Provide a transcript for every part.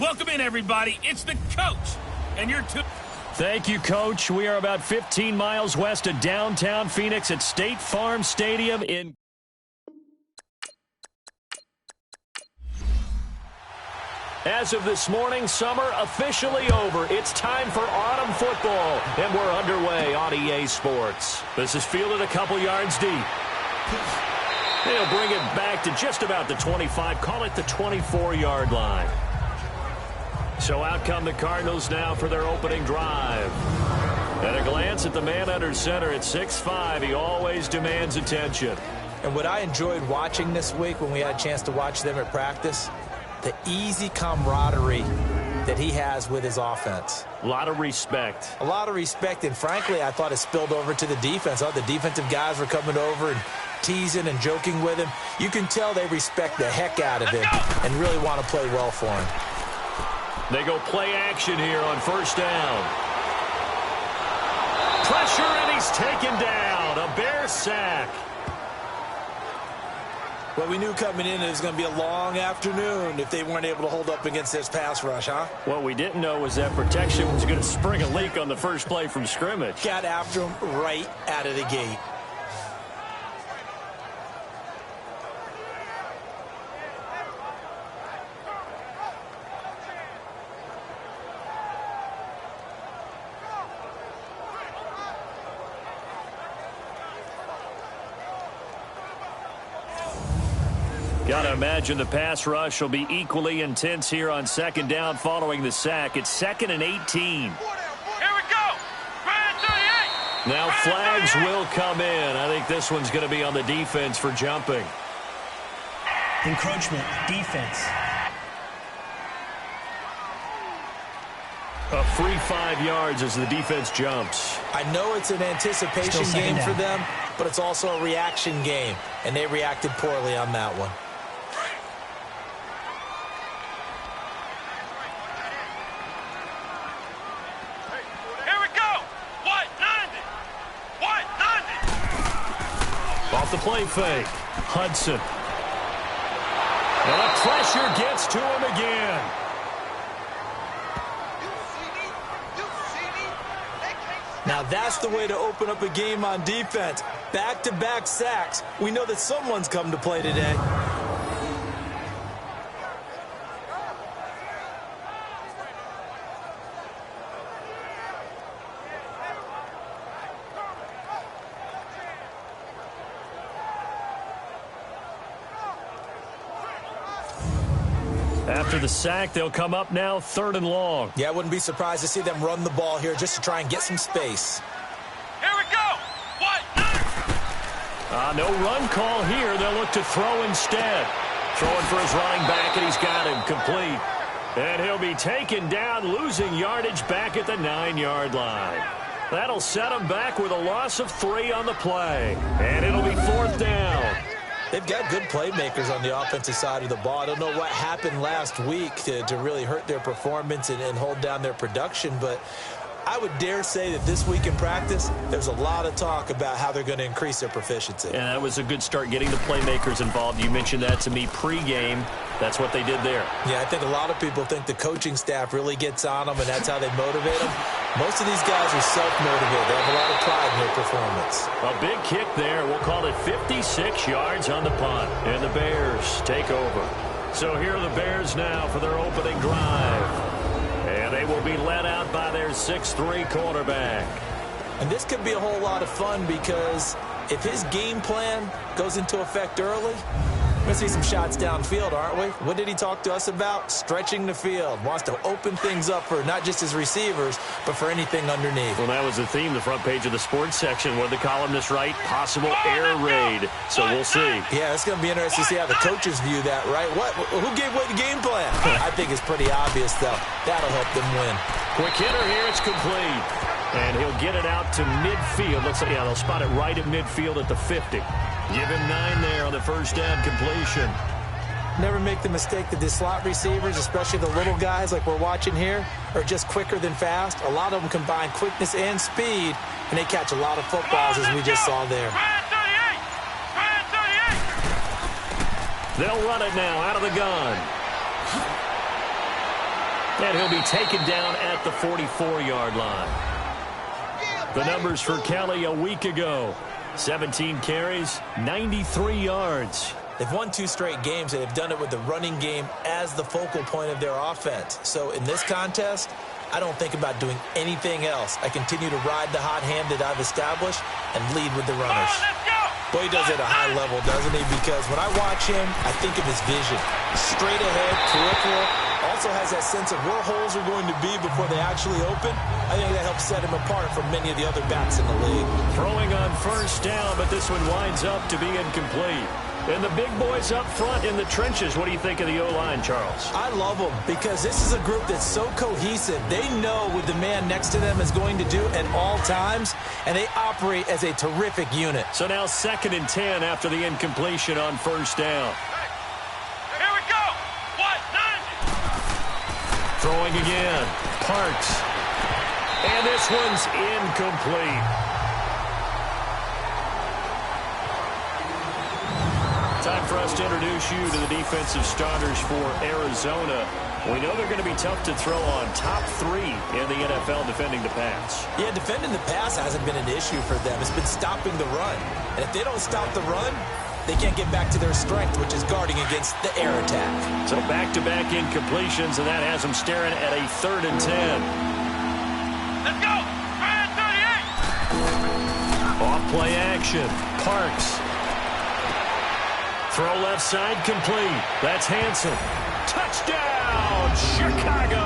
Welcome in, everybody. It's the coach, and you're two. Thank you, Coach. We are about 15 miles west of downtown Phoenix at State Farm Stadium in... As of this morning, summer officially over. It's time for autumn football, and we're underway on EA Sports. This is fielded a couple yards deep. They'll bring it back to just about the 25, call it the 24-yard line. So out come the Cardinals now for their opening drive. At a glance at the man under center at 6'5", he always demands attention. And what I enjoyed watching this week when we had a chance to watch them at practice, the easy camaraderie that he has with his offense. A lot of respect. A lot of respect, and frankly, I thought it spilled over to the defense. Oh, the defensive guys were coming over and teasing and joking with him. You can tell they respect the heck out of him and really want to play well for him. They go play action here on first down. Pressure, and he's taken down. A Bear sack. Well, we knew coming in it was going to be a long afternoon if they weren't able to hold up against this pass rush, huh? What we didn't know was that protection was going to spring a leak on the first play from scrimmage. Got after him right out of the gate. Got to imagine the pass rush will be equally intense here on second down following the sack. It's 2nd and 18. Here we go. Now flags will come in. I think this one's going to be on the defense for jumping. Encroachment, defense. A free 5 yards as the defense jumps. I know it's an anticipation game for them, but it's also a reaction game, and they reacted poorly on that one. Off the play fake. Hudson. And the pressure gets to him again. Now that's the way to open up a game on defense. Back-to-back sacks. We know that someone's come to play today. After the sack, they'll come up now 3rd and long. Yeah, I wouldn't be surprised to see them run the ball here just to try and get some space. Here we go. No run call here. They'll look to throw instead. Throwing for his running back, and he's got him complete. And he'll be taken down, losing yardage back at the 9-yard line. That'll set him back with a loss of 3 on the play. And it'll be 4th down. They've got good playmakers on the offensive side of the ball. I don't know what happened last week to really hurt their performance and hold down their production, but I would dare say that this week in practice, there's a lot of talk about how they're going to increase their proficiency. And that was a good start getting the playmakers involved. You mentioned that to me pregame. That's what they did there. Yeah, I think a lot of people think the coaching staff really gets on them, and that's how they motivate them. Most of these guys are self-motivated. They have a lot of pride in their performance. A big kick there. We'll call it 56 yards on the punt. And the Bears take over. So here are the Bears now for their opening drive. And they will be led out by their 6'3" quarterback. And this could be a whole lot of fun because if his game plan goes into effect early, we're going to see some shots downfield, aren't we? What did he talk to us about? Stretching the field. Wants to open things up for not just his receivers, but for anything underneath. Well, that was the theme, the front page of the sports section. What did the columnist write? Possible air raid. So we'll see. Yeah, it's going to be interesting to see how the coaches view that, right? Who gave away the game plan? I think it's pretty obvious, though. That'll help them win. Quick hitter here. It's complete. And he'll get it out to midfield. Looks like, yeah, they'll spot it right at midfield at the 50. Give him 9 there on the first down completion. Never make the mistake that the slot receivers, especially the little guys like we're watching here, are just quicker than fast. A lot of them combine quickness and speed, and they catch a lot of footballs, as we just saw there. They'll run it now out of the gun. And he'll be taken down at the 44-yard line. The numbers for Kelly a week ago. 17 carries, 93 yards. They've won 2 straight games, and they've done it with the running game as the focal point of their offense. So in this contest, I don't think about doing anything else. I continue to ride the hot hand that I've established and lead with the runners. Boy, he does it at a high level, doesn't he? Because when I watch him, I think of his vision. Straight ahead, peripheral. Also has that sense of where holes are going to be before they actually open. I think that helps set him apart from many of the other backs in the league. Throwing on first down, but this one winds up to be incomplete. And the big boys up front in the trenches, what do you think of the O-line, Charles? I love them because this is a group that's so cohesive. They know what the man next to them is going to do at all times, and they operate as a terrific unit. So now 2nd and 10 after the incompletion on first down. Here we go. What? 90. Throwing again. Parks. And this one's incomplete. Time for us to introduce you to the defensive starters for Arizona. We know they're going to be tough to throw on. Top 3 in the NFL defending the pass. Yeah, defending the pass hasn't been an issue for them. It's been stopping the run. And if they don't stop the run, they can't get back to their strength, which is guarding against the air attack. So back-to-back incompletions, and that has them staring at a 3rd and 10. Let's go. Brand 38. Off-play action. Parks. Throw left side complete. That's Hansen. Touchdown, Chicago.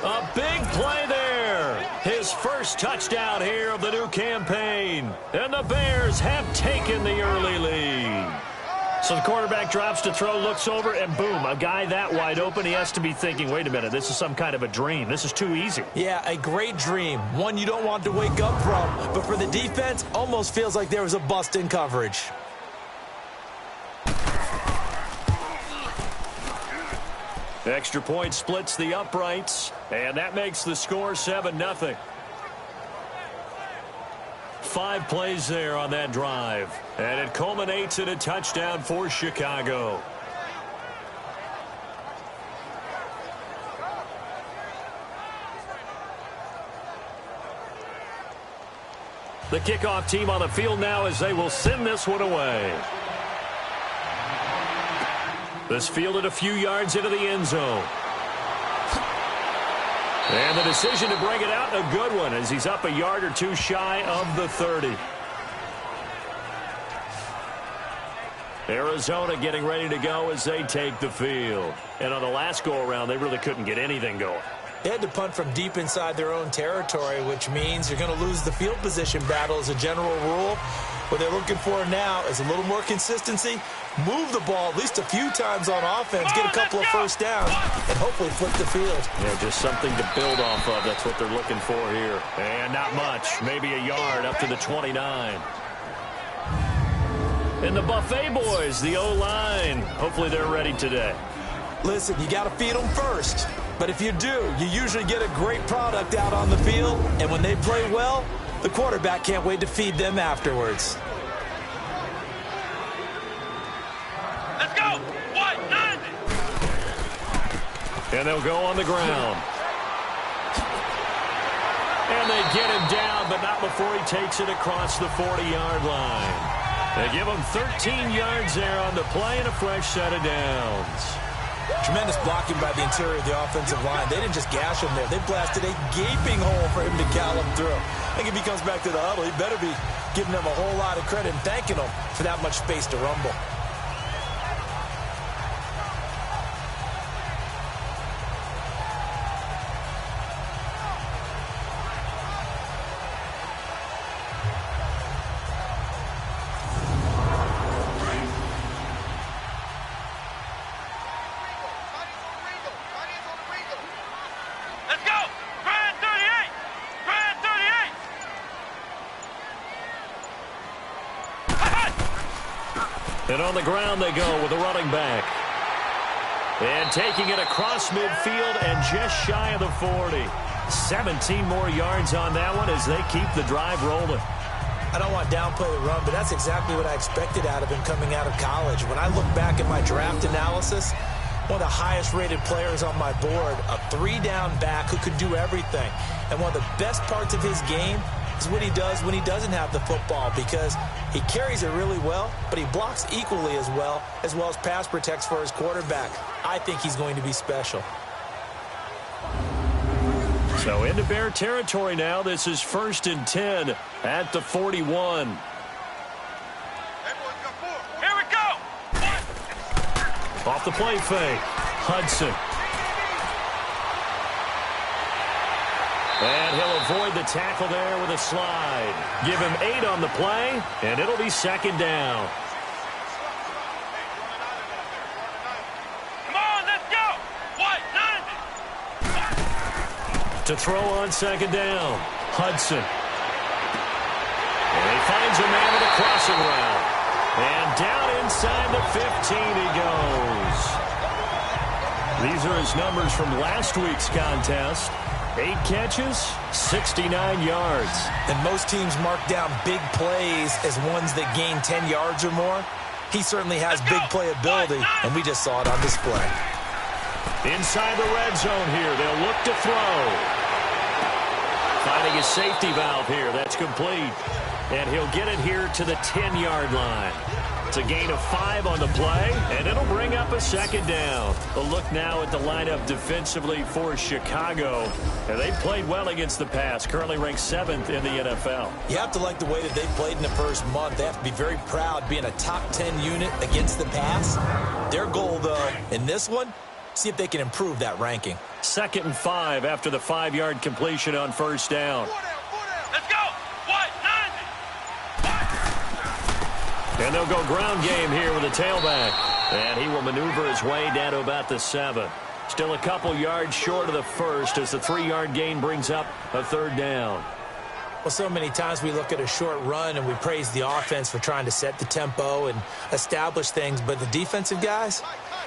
A big play there. His first touchdown here of the new campaign. And the Bears have taken the early lead. So the quarterback drops to throw, looks over, and boom, a guy that wide open. He has to be thinking, wait a minute, this is some kind of a dream. This is too easy. Yeah, a great dream. One you don't want to wake up from. But for the defense, almost feels like there was a bust in coverage. Extra point splits the uprights, and that makes the score 7-0. 5 plays there on that drive, and it culminates in a touchdown for Chicago. The kickoff team on the field now as they will send this one away. This fielded a few yards into the end zone. And the decision to bring it out, a good one, as he's up a yard or 2 shy of the 30. Arizona getting ready to go as they take the field. And on the last go-around, they really couldn't get anything going. They had to punt from deep inside their own territory, which means you're going to lose the field position battle as a general rule. What they're looking for now is a little more consistency, move the ball at least a few times on offense, get a couple of first downs, and hopefully flip the field. Yeah, just something to build off of. That's what they're looking for here. And not much, maybe a yard up to the 29. And the Buffet boys, the O-line, hopefully they're ready today. Listen, you got to feed them first. But if you do, you usually get a great product out on the field. And when they play well, the quarterback can't wait to feed them afterwards. Let's go. What? 90. And they'll go on the ground. And they get him down, but not before he takes it across the 40-yard line. They give him 13 yards there on the play and a fresh set of downs. Tremendous blocking by the interior of the offensive line. They didn't just gash him there. They blasted a gaping hole for him to gallop through. I think if he comes back to the huddle, he better be giving them a whole lot of credit and thanking them for that much space to rumble. And on the ground they go with the running back. And taking it across midfield and just shy of the 40. 17 more yards on that one as they keep the drive rolling. I don't want to downplay the run, but that's exactly what I expected out of him coming out of college. When I look back at my draft analysis, One of the highest-rated players on my board, a three-down back who could do everything. And one of the best parts of his game is what he does when he doesn't have the football, because he carries it really well, but he blocks equally as well as pass protects for his quarterback. I think he's going to be special. So into Bear territory now. This is 1st and 10 at the 41. Here we go. Off the play fake, Hudson. And he'll avoid the tackle there with a slide. Give him 8 on the play, and it'll be 2nd down. Come on, let's go. White, 90. To throw on 2nd down, Hudson. And he finds a man with a crossing route. And down inside the 15 he goes. These are his numbers from last week's contest. 8 catches, 69 yards. And most teams mark down big plays as ones that gain 10 yards or more. He certainly has big playability, and we just saw it on display. Inside the red zone here, they'll look to throw. Finding his safety valve here, that's complete. And he'll get it here to the 10-yard line. It's a gain of 5 on the play, and it'll bring up a 2nd down. A look now at the lineup defensively for Chicago. And they played well against the pass, currently ranked 7th in the NFL. You have to like the way that they played in the first month. They have to be very proud being a top 10 unit against the pass. Their goal, though, in this one, see if they can improve that ranking. 2nd and 5 after the 5-yard completion on 1st down. Let's go. White, 90. And they'll go ground game here with a tailback. And he will maneuver his way down to about the 7. Still a couple yards short of the first as the 3-yard gain brings up a 3rd down. Well, so many times we look at a short run and we praise the offense for trying to set the tempo and establish things. But the defensive guys,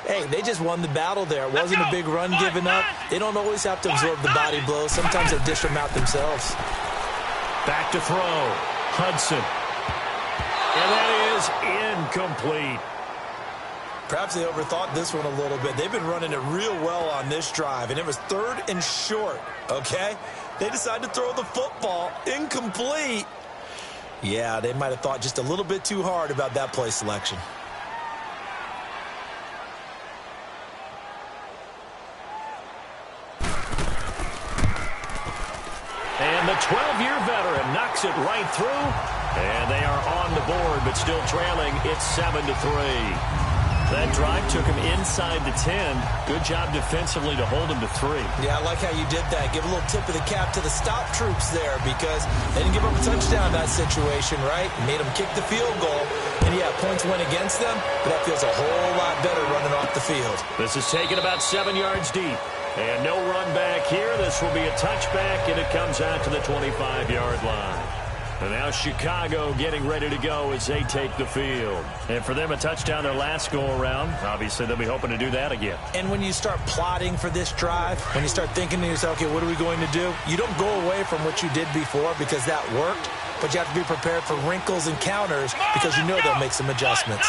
hey, they just won the battle there. It wasn't a big run given up. They don't always have to absorb the body blows. Sometimes they dish them out themselves. Back to throw. Hudson. And that is incomplete. Perhaps they overthought this one a little bit. They've been running it real well on this drive, and it was 3rd and short, okay? They decided to throw the football incomplete. Yeah, they might have thought just a little bit too hard about that play selection. And the 12-year veteran knocks it right through. And they are on the board, but still trailing. It's 7-3. That drive took him inside the 10. Good job defensively to hold him to 3. Yeah, I like how you did that. Give a little tip of the cap to the stop troops there, because they didn't give up a touchdown in that situation, right? Made them kick the field goal. And, yeah, points went against them, but that feels a whole lot better running off the field. This is taken about 7 yards deep. And no run back here. This will be a touchback, and it comes out to the 25-yard line. And now Chicago getting ready to go as they take the field. And for them, a touchdown their last go-around. Obviously, they'll be hoping to do that again. And when you start plotting for this drive, when you start thinking to yourself, okay, what are we going to do? You don't go away from what you did before because that worked, but you have to be prepared for wrinkles and counters because you know they'll make some adjustments.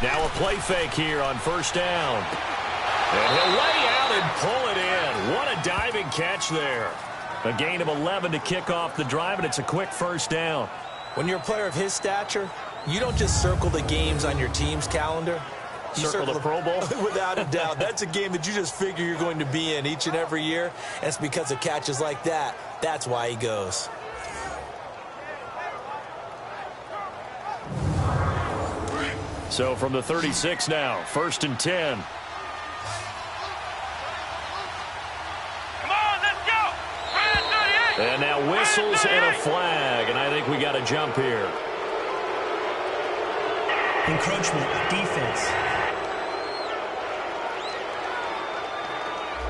Now a play fake here on 1st down. And he'll lay out and pull it in. What a diving catch there. A gain of 11 to kick off the drive, and it's a quick 1st down. When you're a player of his stature, you don't just circle the games on your team's calendar. You circle the Pro Bowl? Without a doubt. That's a game that you just figure you're going to be in each and every year, and it's because of catches like that. That's why he goes. So from the 36 now, 1st and 10. And now whistles and a flag, and I think we got a jump here. Encroachment, defense.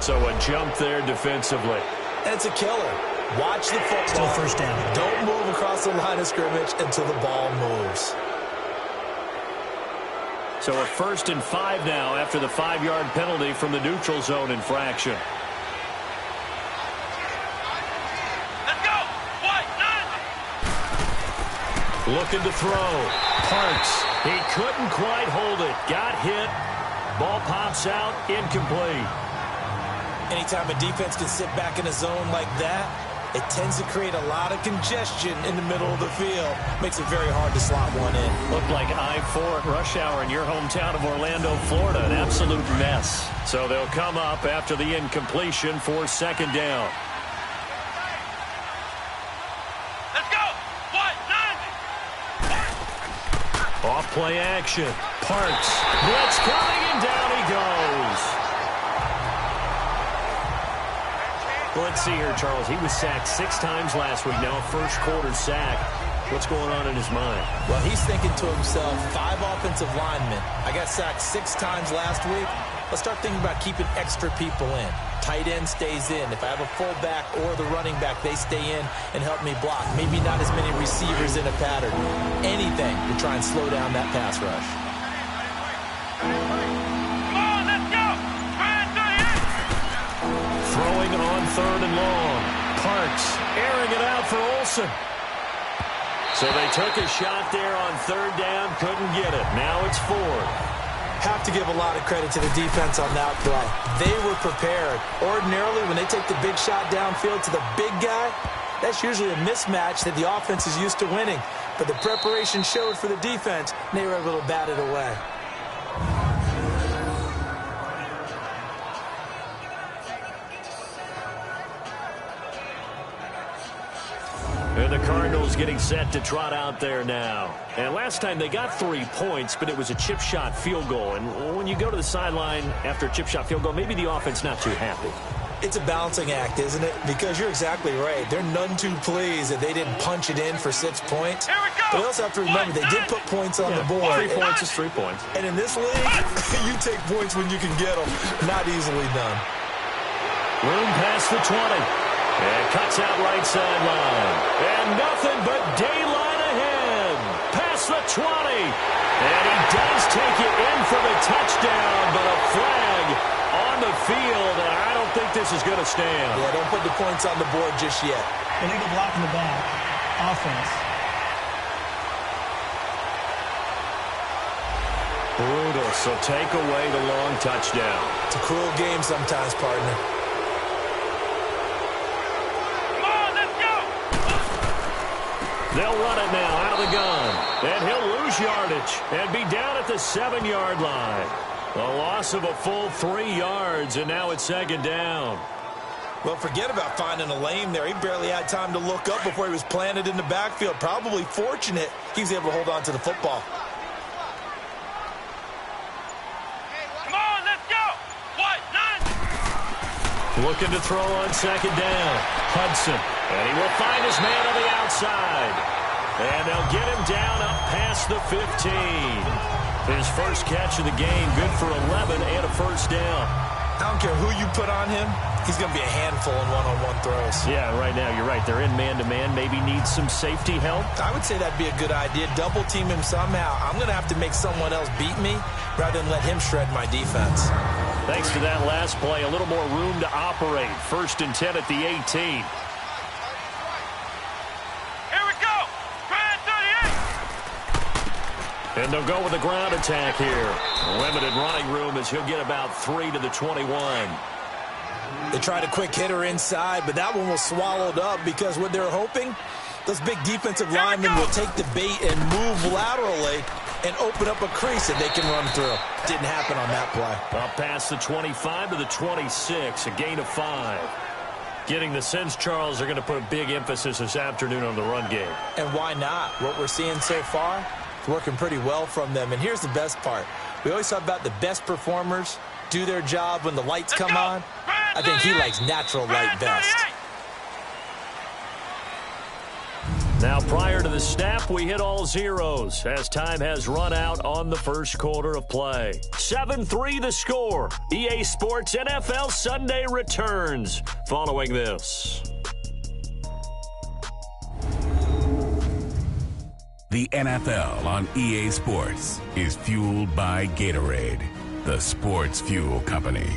So a jump there defensively. And it's a killer. Watch the football. Still 1st down. Don't move across the line of scrimmage until the ball moves. So a 1st and 5 now after the 5-yard penalty from the neutral zone infraction. Looking to throw. Parks. He couldn't quite hold it. Got hit. Ball pops out. Incomplete. Anytime a defense can sit back in a zone like that, it tends to create a lot of congestion in the middle of the field. Makes it very hard to slot one in. Looked like I-4 at rush hour in your hometown of Orlando, Florida. An absolute mess. So they'll come up after the incompletion for second down. Let's go. What? 90. Off play action. Parks. Blitz coming and down he goes. Well, let's see here, Charles. He was sacked 6 times last week. Now a first quarter sack. What's going on in his mind? Well, he's thinking to himself, 5 offensive linemen. I got sacked 6 times last week. Let's start thinking about keeping extra people in. Tight end stays in. If I have a fullback or the running back, they stay in and help me block. Maybe not as many receivers in a pattern. Anything to try and slow down that pass rush. Throwing on 3rd and long. Parks airing it out for Olsen. So they took a shot there on 3rd down, couldn't get it. Now it's 4th. Have to give a lot of credit to the defense on that play. They were prepared. Ordinarily, when they take the big shot downfield to the big guy, that's usually a mismatch that the offense is used to winning. But the preparation showed for the defense, and they were able to bat it away. And the Cardinals getting set to trot out there now. And last time they got 3 points, but it was a chip shot field goal. And when you go to the sideline after a chip shot field goal, maybe the offense not too happy. It's a balancing act, isn't it? Because you're exactly right. They're none too pleased that they didn't punch it in for 6 points. Here we go. But they also have to remember they did put points on the board. 3 points is 3 points. And in this league, you take points when you can get them. Not easily done. Room past the 20. And cuts out right sideline. And nothing but daylight ahead. Past the 20. And he does take it in for the touchdown, but a flag on the field, and I don't think this is going to stand. Yeah, don't put the points on the board just yet. Illegal block in the back. Offense. Brutal, so take away the long touchdown. It's a cruel game sometimes, partner. They'll run it now out of the gun. And he'll lose yardage and be down at the 7-yard line. A loss of a full 3 yards, and now it's second down. Well, forget about finding a lane there. He barely had time to look up before he was planted in the backfield. Probably fortunate he was able to hold on to the football. Come on, let's go. What? 9. Looking to throw on second down. Hudson. And he will find his man on the outside. And they'll get him down up past the 15. His first catch of the game, good for 11 and a first down. I don't care who you put on him. He's going to be a handful in one-on-one throws. Yeah, right now, you're right. They're in man-to-man. Maybe needs some safety help. I would say that'd be a good idea. Double team him somehow. I'm going to have to make someone else beat me rather than let him shred my defense. Thanks to that last play, a little more room to operate. 1st and 10 at the 18. And they'll go with a ground attack here. Limited running room as he'll get about 3 to the 21. They tried a quick hitter inside, but that one was swallowed up because what they're hoping, those big defensive linemen will take the bait and move laterally and open up a crease that they can run through. Didn't happen on that play. Up past the 25 to the 26, a gain of 5. Getting the sense, Charles, they're going to put a big emphasis this afternoon on the run game. And why not? What we're seeing so far, it's working pretty well from them. And here's the best part. We always talk about the best performers do their job when the lights come on. I think he likes natural light best. Now, prior to the snap, we hit all zeros as time has run out on the first quarter of play. 7-3 the score. EA Sports NFL Sunday returns following this. The NFL on EA Sports is fueled by Gatorade, the sports fuel company.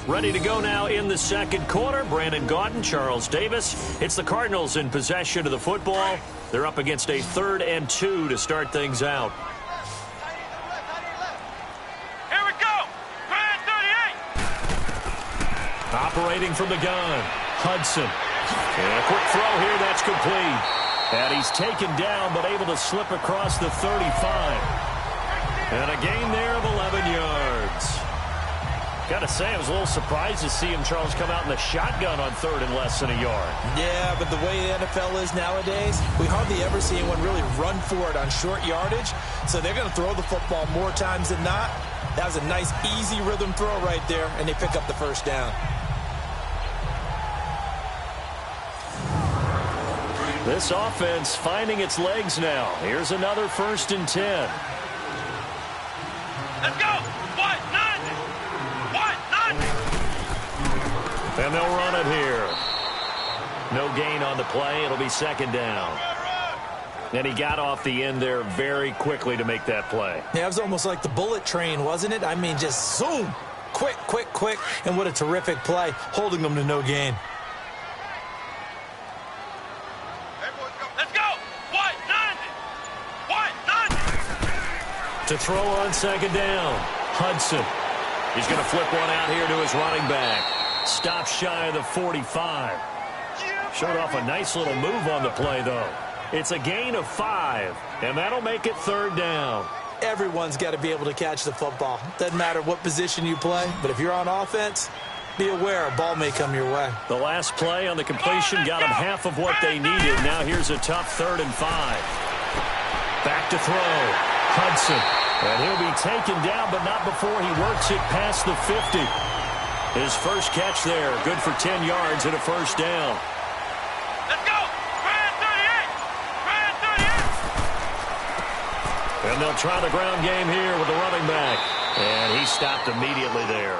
Ready to go now in the second quarter. Brandon Gaudin, Charles Davis. It's the Cardinals in possession of the football. They're up against a 3rd and 2 to start things out. Here we go. Grand 38. Operating from the gun, Hudson. And a quick throw here, that's complete. And he's taken down, but able to slip across the 35. And a gain there of 11 yards. Got to say, I was a little surprised to see him, Charles, come out in the shotgun on 3rd and less than a yard. Yeah, but the way the NFL is nowadays, we hardly ever see anyone really run for it on short yardage. So they're going to throw the football more times than not. That was a nice, easy rhythm throw right there, and they pick up the first down. This offense finding its legs now. Here's another 1st and 10. Let's go. What? None. What? None. And they'll run it here. No gain on the play. It'll be 2nd down. And he got off the end there very quickly to make that play. Yeah, it was almost like the bullet train, wasn't it? I mean, just zoom. Quick, quick, quick. And what a terrific play, holding them to no gain. Let's go. What? None. What? None. To throw on 2nd down, Hudson. He's going to flip one out here to his running back. Stop shy of the 45. Showed off a nice little move on the play, though. It's a gain of 5, and that'll make it 3rd down. Everyone's got to be able to catch the football. Doesn't matter what position you play, but if you're on offense, be aware a ball may come your way. The last play on the completion got them half of what they needed. Now here's a tough 3rd and 5. Back to throw. Hudson. And he'll be taken down, but not before he works it past the 50. His first catch there, good for 10 yards and a 1st down. Let's go. Grand 38. Grand 38. And they'll try the ground game here with the running back. And he stopped immediately there.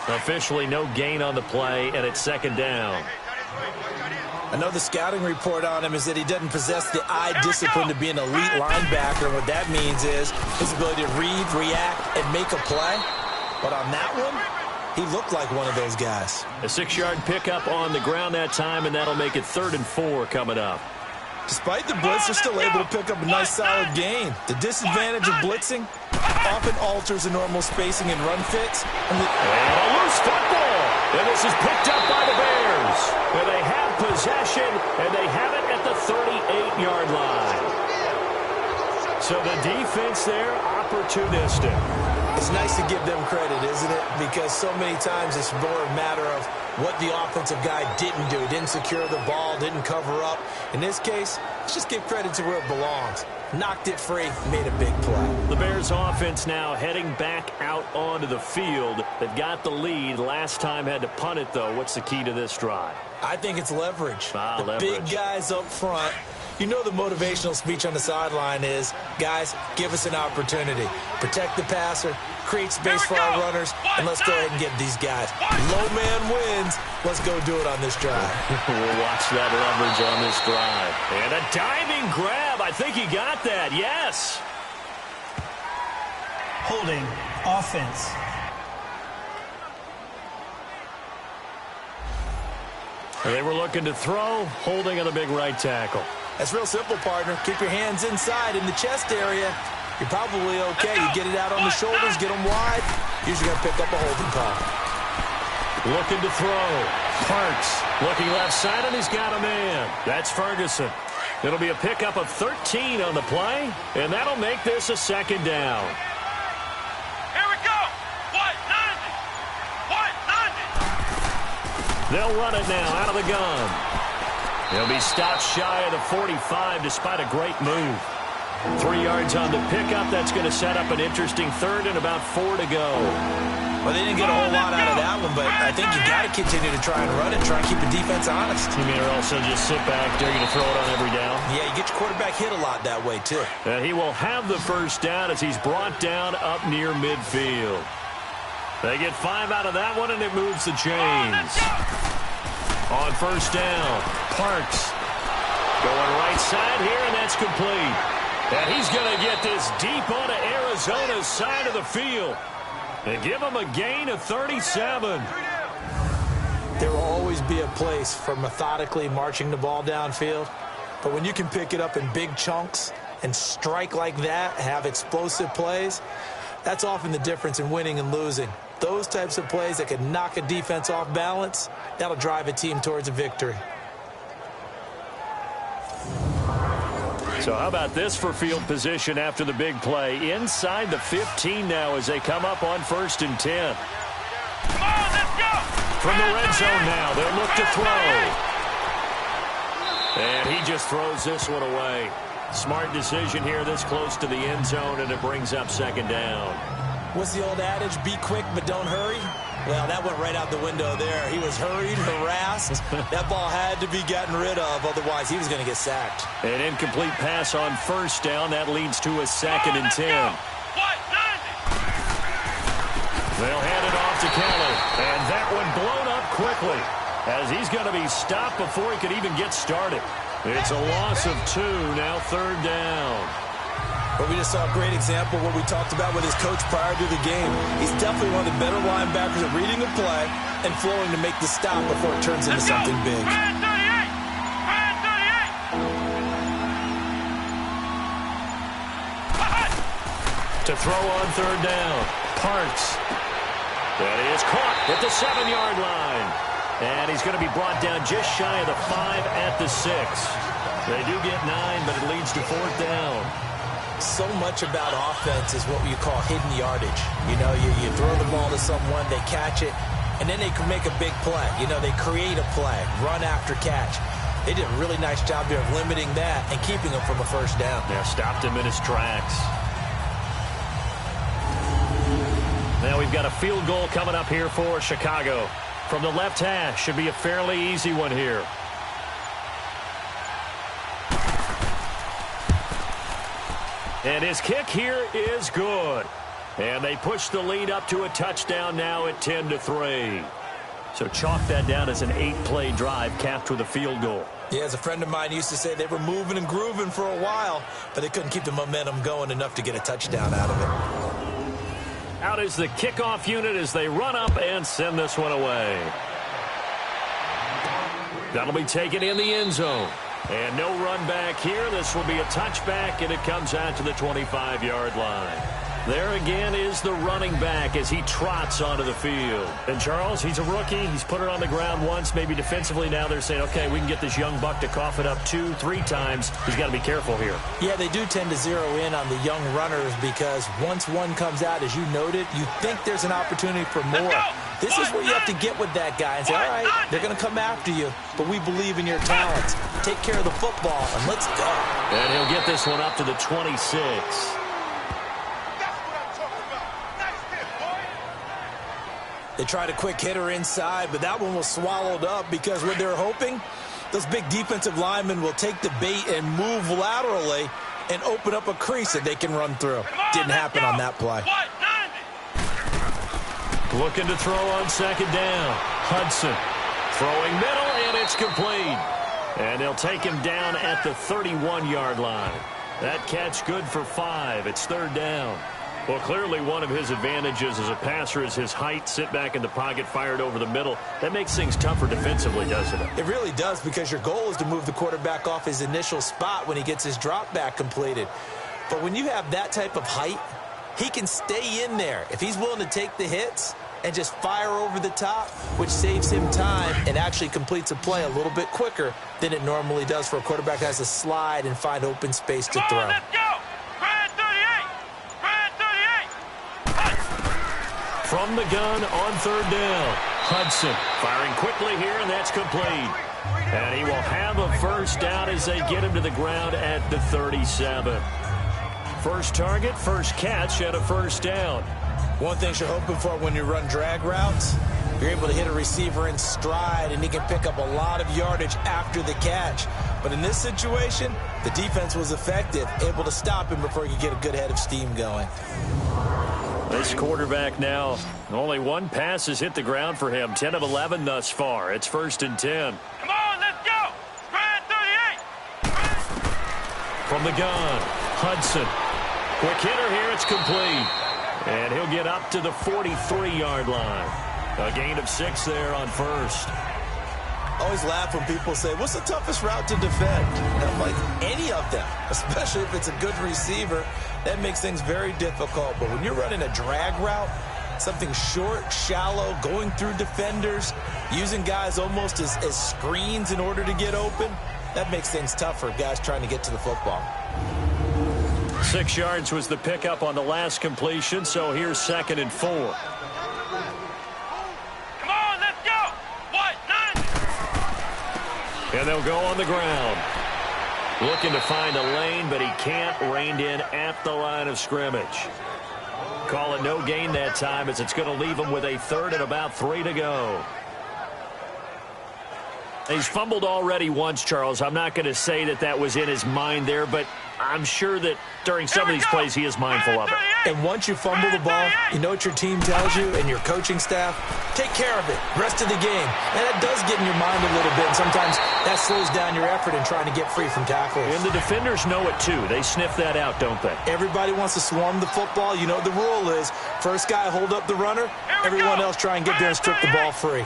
Officially no gain on the play, and it's 2nd down. Another scouting report on him is that he doesn't possess the eye discipline to be an elite linebacker. And what that means is his ability to read, react, and make a play. But on that one, he looked like one of those guys. A 6-yard pickup on the ground that time, and that'll make it 3rd and 4 coming up. Despite the blitz, they're still able to pick up a nice solid gain. The disadvantage of blitzing often alters the normal spacing and run fits. And a loose football. And this is picked up by the Bears. And they have possession, and they have it at the 38-yard line. So the defense there, opportunistic. It's nice to give them credit, isn't it? Because so many times it's more a matter of what the offensive guy didn't do. Didn't secure the ball, didn't cover up. In this case, let's just give credit to where it belongs. Knocked it free, made a big play. The Bears offense now heading back out onto the field. They've got the lead. Last time had to punt it, though. What's the key to this drive? I think it's leverage. Leverage. Big guys up front. You know the motivational speech on the sideline is, guys, give us an opportunity. Protect the passer, create space for our runners, and let's go ahead and get these guys. Low man wins. Let's go do it on this drive. We'll watch that leverage on this drive. And a diving grab. I think he got that. Yes. Holding offense. They were looking to throw, holding on the big right tackle. That's real simple, partner. Keep your hands inside in the chest area. You're probably okay. You get it out on the shoulders, get them wide. Usually going to pick up a holding call. Looking to throw. Parks looking left side, and he's got a man. That's Ferguson. It'll be a pickup of 13 on the play, and that'll make this a 2nd down. Here we go. What? None. What? None. They'll run it now out of the gun. He'll be stopped shy of the 45 despite a great move. 3 yards on the pickup. That's going to set up an interesting 3rd and about 4 to go. Well, they didn't get a whole lot out of that one, but I think you got to continue to try and run it, try and keep the defense honest. You mean also just sit back, dare you to throw it on every down? Yeah, you get your quarterback hit a lot that way, too. He will have the 1st down as he's brought down up near midfield. They get 5 out of that one, and it moves the chains. On 1st down, Parks going right side here, and that's complete. And he's going to get this deep onto Arizona's side of the field. They give him a gain of 37. There will always be a place for methodically marching the ball downfield. But when you can pick it up in big chunks and strike like that, have explosive plays, that's often the difference in winning and losing. Those types of plays that can knock a defense off balance, that'll drive a team towards a victory. So how about this for field position after the big play? Inside the 15 now as they come up on 1st and 10. Come on, let's go. From the red zone now, they'll look to throw. And he just throws this one away. Smart decision here this close to the end zone, and it brings up 2nd down. What's the old adage? Be quick, but don't hurry? Well, that went right out the window there. He was hurried, harassed. That ball had to be gotten rid of, otherwise he was going to get sacked. An incomplete pass on 1st down. That leads to a 2nd and 10. They'll hand it off to Kelly, and that one blown up quickly as he's going to be stopped before he could even get started. It's a loss of 2, now 3rd down. But we just saw a great example of what we talked about with his coach prior to the game. He's definitely one of the better linebackers at reading a play and flowing to make the stop before it turns into something big. To throw on 3rd down. Parks. That is caught at the 7-yard line. And he's going to be brought down just shy of the 5 at the 6. They do get 9, but it leads to 4th down. So much about offense is what you call hidden yardage. You know, you throw the ball to someone, they catch it, and then they can make a big play. You know, they create a play, run after catch. They did a really nice job there of limiting that and keeping him from a 1st down. Yeah, stopped him in his tracks. Now we've got a field goal coming up here for Chicago. From the left hash, should be a fairly easy one here. And his kick here is good. And they push the lead up to a touchdown now at 10-3. So chalk that down as an 8-play drive capped with a field goal. Yeah, as a friend of mine used to say, they were moving and grooving for a while, but they couldn't keep the momentum going enough to get a touchdown out of it. Out is the kickoff unit as they run up and send this one away. That'll be taken in the end zone. And no run back here. This will be a touchback, and it comes out to the 25-yard line. There again is the running back as he trots onto the field. And Charles, he's a rookie. He's put it on the ground once, maybe defensively. Now they're saying, okay, we can get this young buck to cough it up 2, 3 times. He's got to be careful here. Yeah, they do tend to zero in on the young runners because once one comes out, as you noted, you think there's an opportunity for more. This is where you have to get with that guy and say, all right, they're going to come after you, but we believe in your talents. Take care of the football, and let's go. And he'll get this one up to the 26. They tried a quick hitter inside, but that one was swallowed up because what they're hoping, those big defensive linemen will take the bait and move laterally and open up a crease that they can run through. Didn't happen on that play. Looking to throw on 2nd down. Hudson throwing middle, and it's complete. And they'll take him down at the 31-yard line. That catch good for 5. It's 3rd down. Well, clearly one of his advantages as a passer is his height. Sit back in the pocket, fired over the middle. That makes things tougher defensively, doesn't it? It really does, because your goal is to move the quarterback off his initial spot when he gets his drop back completed. But when you have that type of height, he can stay in there. If he's willing to take the hits and just fire over the top, which saves him time and actually completes a play a little bit quicker than it normally does for a quarterback that has to slide and find open space to throw. Let's go! From the gun on 3rd down. Hudson firing quickly here, and that's complete. And he will have a 1st down as they get him to the ground at the 37. First target, first catch, and a 1st down. One thing you're hoping for when you run drag routes, you're able to hit a receiver in stride, and he can pick up a lot of yardage after the catch. But in this situation, the defense was effective, able to stop him before he could get a good head of steam going. This quarterback now, only one pass has hit the ground for him. 10 of 11 thus far. It's 1st and 10. Come on, let's go! Spread 38! From the gun, Hudson. Quick hitter here, it's complete. And he'll get up to the 43-yard line. A gain of 6 there on first. Always laugh when people say, what's the toughest route to defend? And I'm like, any of them, especially if it's a good receiver. That makes things very difficult. But when you're running a drag route, something short, shallow, going through defenders, using guys almost as screens in order to get open, that makes things tough for guys trying to get to the football. 6 yards was the pickup on the last completion, so here's 2nd and 4. Come on, let's go. What? 9. And they'll go on the ground. Looking to find a lane, but he can't. Reined in at the line of scrimmage. Call it no gain that time, as it's going to leave him with a 3rd and about 3 to go. He's fumbled already once, Charles. I'm not going to say that was in his mind there, but I'm sure that during some of these plays he is mindful of it. And once you fumble the ball, you know what your team tells you and your coaching staff? Take care of it. Rest of the game. And that does get in your mind a little bit, and sometimes that slows down your effort in trying to get free from tackles. And the defenders know it too. They sniff that out, don't they? Everybody wants to swarm the football. You know what the rule is. First guy hold up the runner. Everyone else try and get there and strip the ball free.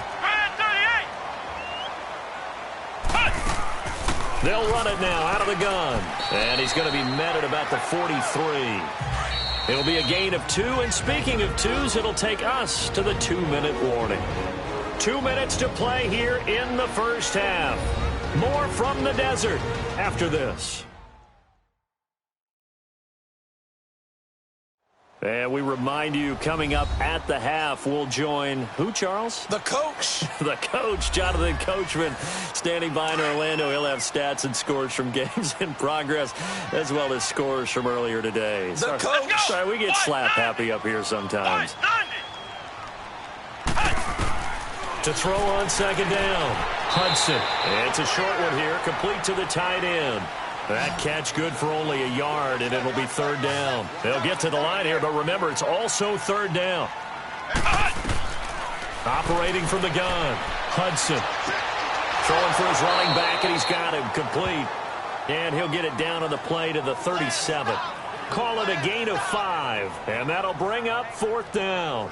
They'll run it now out of the gun. And he's going to be met at about the 43. It'll be a gain of 2. And speaking of 2s, it'll take us to the 2-minute warning. 2 minutes to play here in the first half. More from the desert after this. And we remind you, coming up at the half, we'll join who, Charles? The coach. The coach, Jonathan Coachman, standing by in Orlando. He'll have stats and scores from games in progress, as well as scores from earlier today. The coach. Sorry, we get slap happy up here sometimes. To throw on 2nd down, Hudson. And it's a short one here, complete to the tight end. That catch good for only a yard, and it'll be 3rd down. They'll get to the line here, but remember, it's also 3rd down. Operating from the gun, Hudson. Throwing for his running back, and he's got him complete. And he'll get it down on the play to the 37. Call it a gain of 5, and that'll bring up 4th down.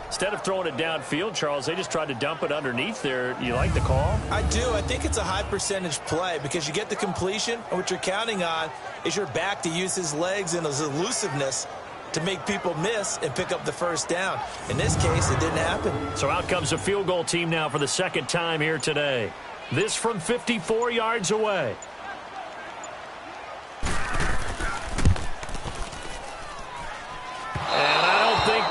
Instead of throwing it downfield, Charles, they just tried to dump it underneath there. You like the call? I do. I think it's a high percentage play because you get the completion, and what you're counting on is your back to use his legs and his elusiveness to make people miss and pick up the 1st down. In this case, it didn't happen. So out comes a field goal team now for the 2nd time here today. This from 54 yards away.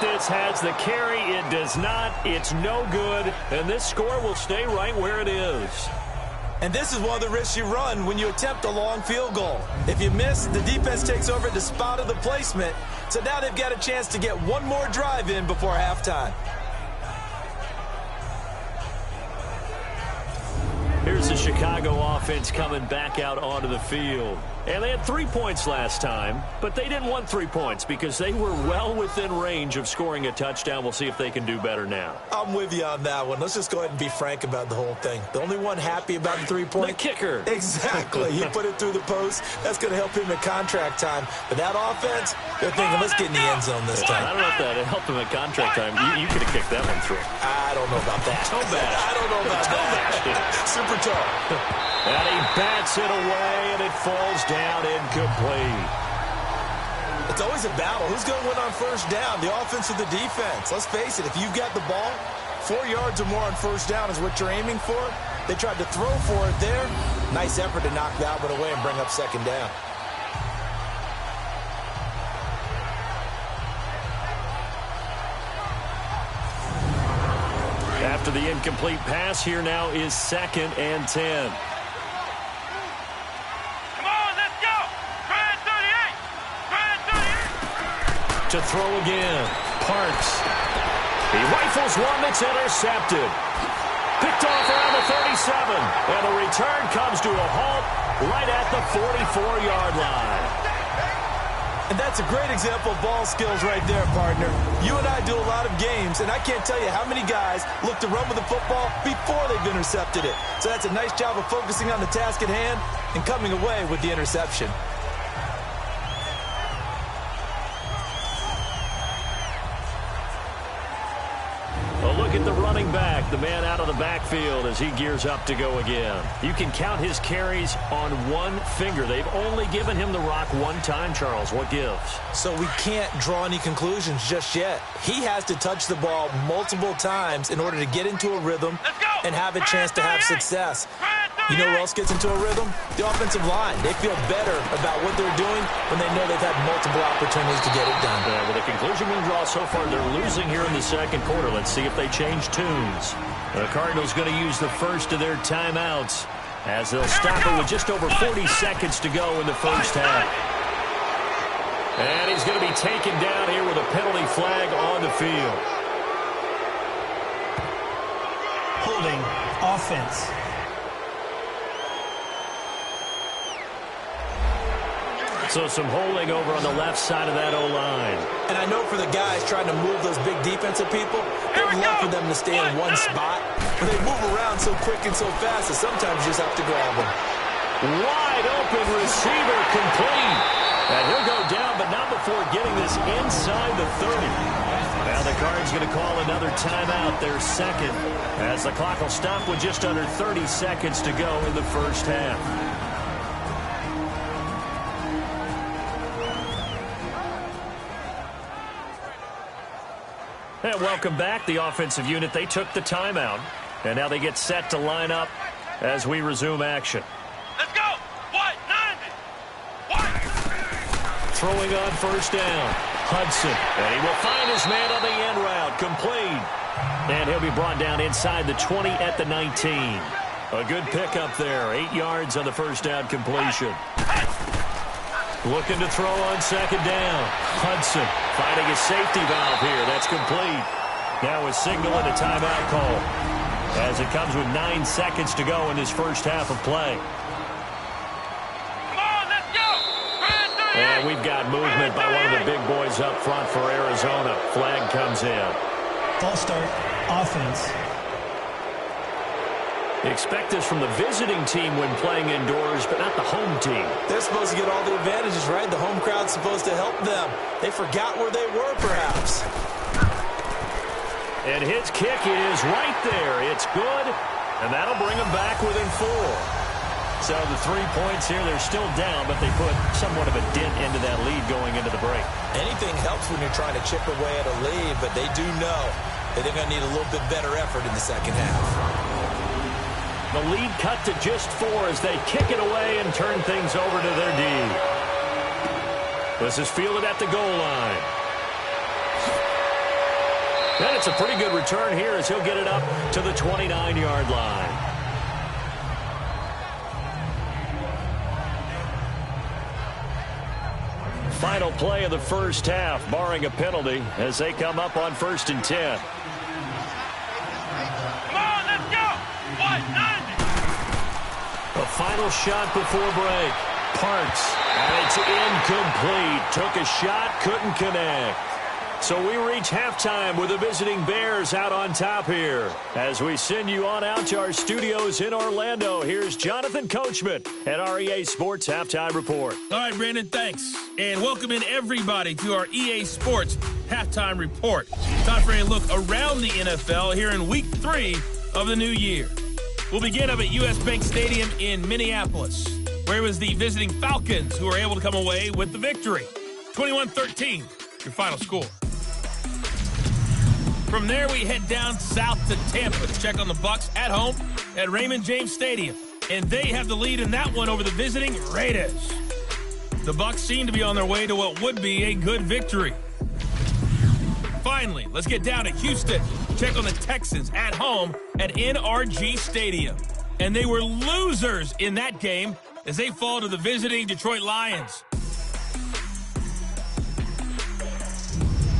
This has the carry. It does not. It's no good. And this score will stay right where it is. And this is one of the risks you run when you attempt a long field goal. If you miss, the defense takes over at the spot of the placement. So now they've got a chance to get one more drive in before halftime. Here's the Chicago offense coming back out onto the field. And they had 3 points last time, but they didn't want 3 points because they were well within range of scoring a touchdown. We'll see if they can do better now. I'm with you on that one. Let's just go ahead and be frank about the whole thing. The only one happy about the 3-point? The kicker. Exactly. He put it through the post. That's going to help him at contract time. But that offense, they're thinking, let's get in the end zone this time. I don't know if that helped him at contract time. You could have kicked that one through. I don't know about that. Toe bash. I don't know about that. Super toe. And he bats it away, and it falls down incomplete. It's always a battle. Who's going to win on 1st down, the offense or the defense? Let's face it, if you've got the ball, 4 yards or more on 1st down is what you're aiming for. They tried to throw for it there. Nice effort to knock that one away and bring up 2nd down. After the incomplete pass, here now is 2nd and 10. To throw again, Parks. He rifles one that's intercepted. Picked off around the 37, and the return comes to a halt right at the 44-yard line. And that's a great example of ball skills right there, partner. You and I do a lot of games, and I can't tell you how many guys look to run with the football before they've intercepted it. So that's a nice job of focusing on the task at hand and coming away with the interception. at the running back, the man out of the backfield as he gears up to go again. You can count his carries on one finger. They've only given him the rock one time, Charles. What gives? So we can't draw any conclusions just yet. He has to touch the ball multiple times in order to get into a rhythm and have a chance to have success. You know who else gets into a rhythm? The offensive line. They feel better about what they're doing when they know they've had multiple opportunities to get it done. Well, the conclusion we draw so far, they're losing here in the second quarter. Let's see if they change tunes. The Cardinals going to use the first of their timeouts as they'll stop it with just over 40 seconds to go in the first half. And he's going to be taken down here with a penalty flag on the field. Holding offense. So some holding over on the left side of that O-line. And I know for the guys trying to move those big defensive people, they'd love for them to stay in one spot. But they move around so quick and so fast that sometimes you just have to grab them. Wide open receiver complete. And he'll go down, but not before getting this inside the 30. Now the Cards going to call another timeout, their second, as the clock will stop with just under 30 seconds to go in the first half. And welcome back, the offensive unit. They took the timeout, and now they get set to line up as we resume action. Let's go. 190. Throwing on first down, Hudson, and he will find his man on the end route, complete. And he'll be brought down inside the 20 at the 19. A good pickup there, 8 yards on the first down completion. Looking to throw on second down. Hudson finding a safety valve here. That's complete. Now a signal and a timeout call as it comes with 9 seconds to go in this first half of play. Come on, let's go. And we've got movement by one of the big boys up front for Arizona. Flag comes in. False start. Offense. Expect this from the visiting team when playing indoors, but not the home team. They're supposed to get all the advantages, right? The home crowd's supposed to help them. They forgot where they were, perhaps. And his kick is right there. It's good, and that'll bring them back within 4. So the 3 points here, they're still down, but they put somewhat of a dent into that lead going into the break. Anything helps when you're trying to chip away at a lead, but they do know that they're going to need a little bit better effort in the second half. The lead cut to just 4 as they kick it away and turn things over to their D. This is fielded at the goal line. And it's a pretty good return here as he'll get it up to the 29-yard line. Final play of the first half, barring a penalty, as they come up on 1st and 10. The final shot before break. Parks. And it's incomplete. Took a shot, couldn't connect. So we reach halftime with the visiting Bears out on top here. As we send you on out to our studios in Orlando, here's Jonathan Coachman at our EA Sports Halftime Report. All right, Brandon, thanks. And welcome in everybody to our EA Sports Halftime Report. Time for a look around the NFL here in Week 3 of the new year. We'll begin up at U.S. Bank Stadium in Minneapolis, where it was the visiting Falcons who were able to come away with the victory. 21-13, your final score. From there, we head down south to Tampa to check on the Bucs at home at Raymond James Stadium. And they have the lead in that one over the visiting Raiders. The Bucs seem to be on their way to what would be a good victory. Finally, let's get down to Houston. Check on the Texans at home at NRG Stadium. And they were losers in that game as they fall to the visiting Detroit Lions.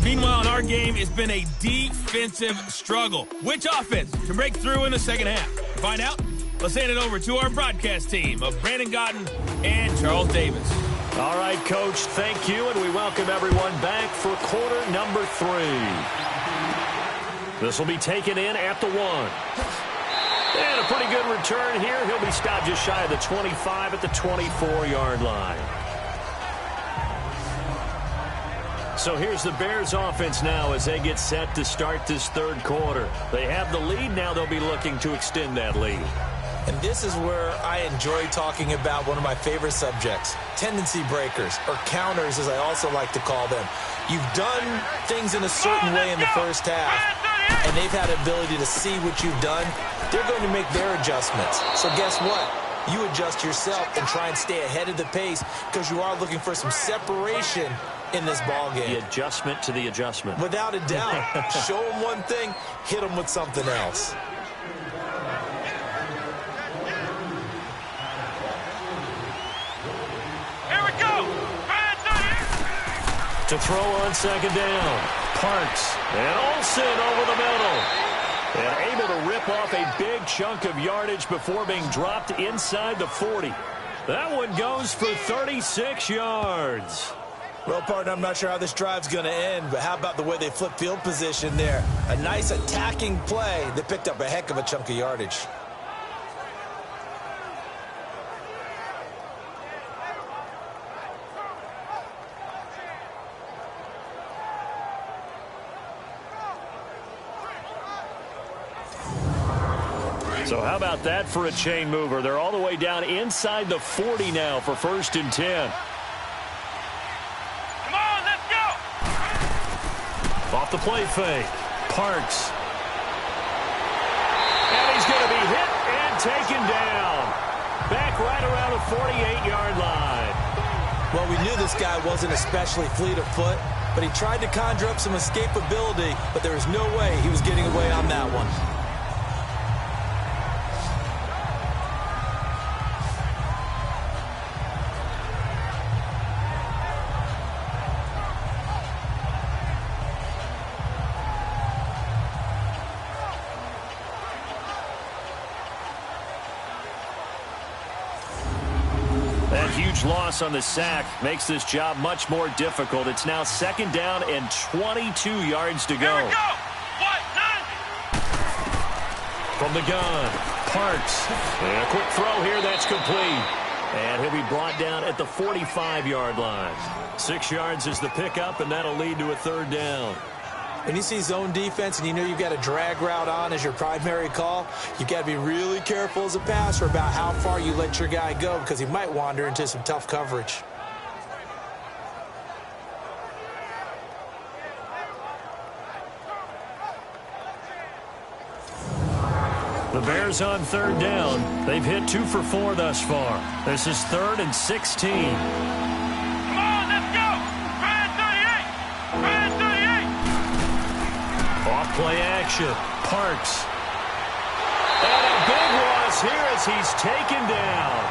Meanwhile, in our game, it's been a defensive struggle. Which offense can break through in the second half? To find out, let's hand it over to our broadcast team of Brandon Godden and Charles Davis. All right, Coach, thank you, and we welcome everyone back for quarter number 3. This will be taken in at the 1. And a pretty good return here. He'll be stopped just shy of the 25 at the 24-yard line. So here's the Bears offense now as they get set to start this third quarter. They have the lead. Now they'll be looking to extend that lead. And this is where I enjoy talking about one of my favorite subjects, tendency breakers, or counters as I also like to call them. You've done things in a certain way in the first half, and they've had the ability to see what you've done. They're going to make their adjustments. So guess what? You adjust yourself and try and stay ahead of the pace because you are looking for some separation in this ball game. The adjustment to the adjustment. Without a doubt. Show them one thing, hit them with something else. Here we go. To throw on second down. Parks and Olsen over the middle. And able to rip off a big chunk of yardage before being dropped inside the 40. That one goes for 36 yards. Well, partner, I'm not sure how this drive's going to end, but how about the way they flip field position there? A nice attacking play. They picked up a heck of a chunk of yardage. So how about that for a chain mover? They're all the way down inside the 40 now for 1st and 10. Come on, let's go. Off the play fake. Parks. And he's going to be hit and taken down. Back right around the 48-yard line. Well, we knew this guy wasn't especially fleet of foot, but he tried to conjure up some escapability, but there was no way he was getting away on that one. Huge loss on the sack makes this job much more difficult. It's now 2nd down and 22 yards to go. Here we go. What? None. From the gun, Parks. And a quick throw here that's complete. And he'll be brought down at the 45-yard line. 6 yards is the pickup, and that'll lead to a 3rd down. When you see zone defense and you know you've got a drag route on as your primary call, you've got to be really careful as a passer about how far you let your guy go because he might wander into some tough coverage. The Bears on 3rd down. They've hit 2 for 4 thus far. This is 3rd and 16. Come on, let's go. Red 38. Red 38. Off play action. Parks. And a big loss here as he's taken down.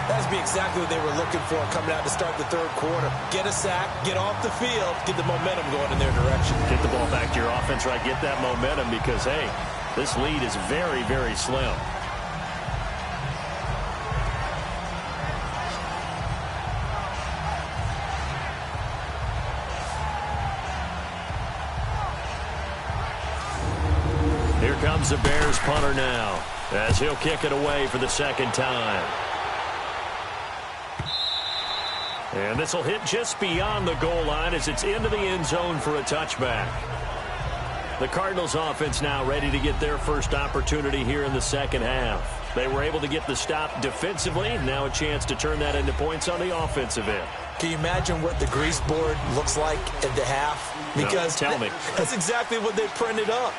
That'd be exactly what they were looking for coming out to start the 3rd quarter. Get a sack, get off the field, get the momentum going in their direction. Get the ball back to your offense, right? Get that momentum because, hey, this lead is very, very slim. Here comes the Bears punter now as he'll kick it away for the 2nd time. And this will hit just beyond the goal line as it's into the end zone for a touchback. The Cardinals offense now ready to get their first opportunity here in the 2nd half. They were able to get the stop defensively. Now a chance to turn that into points on the offensive end. Can you imagine what the grease board looks like at the half? Because no, tell me. That's exactly what they printed up.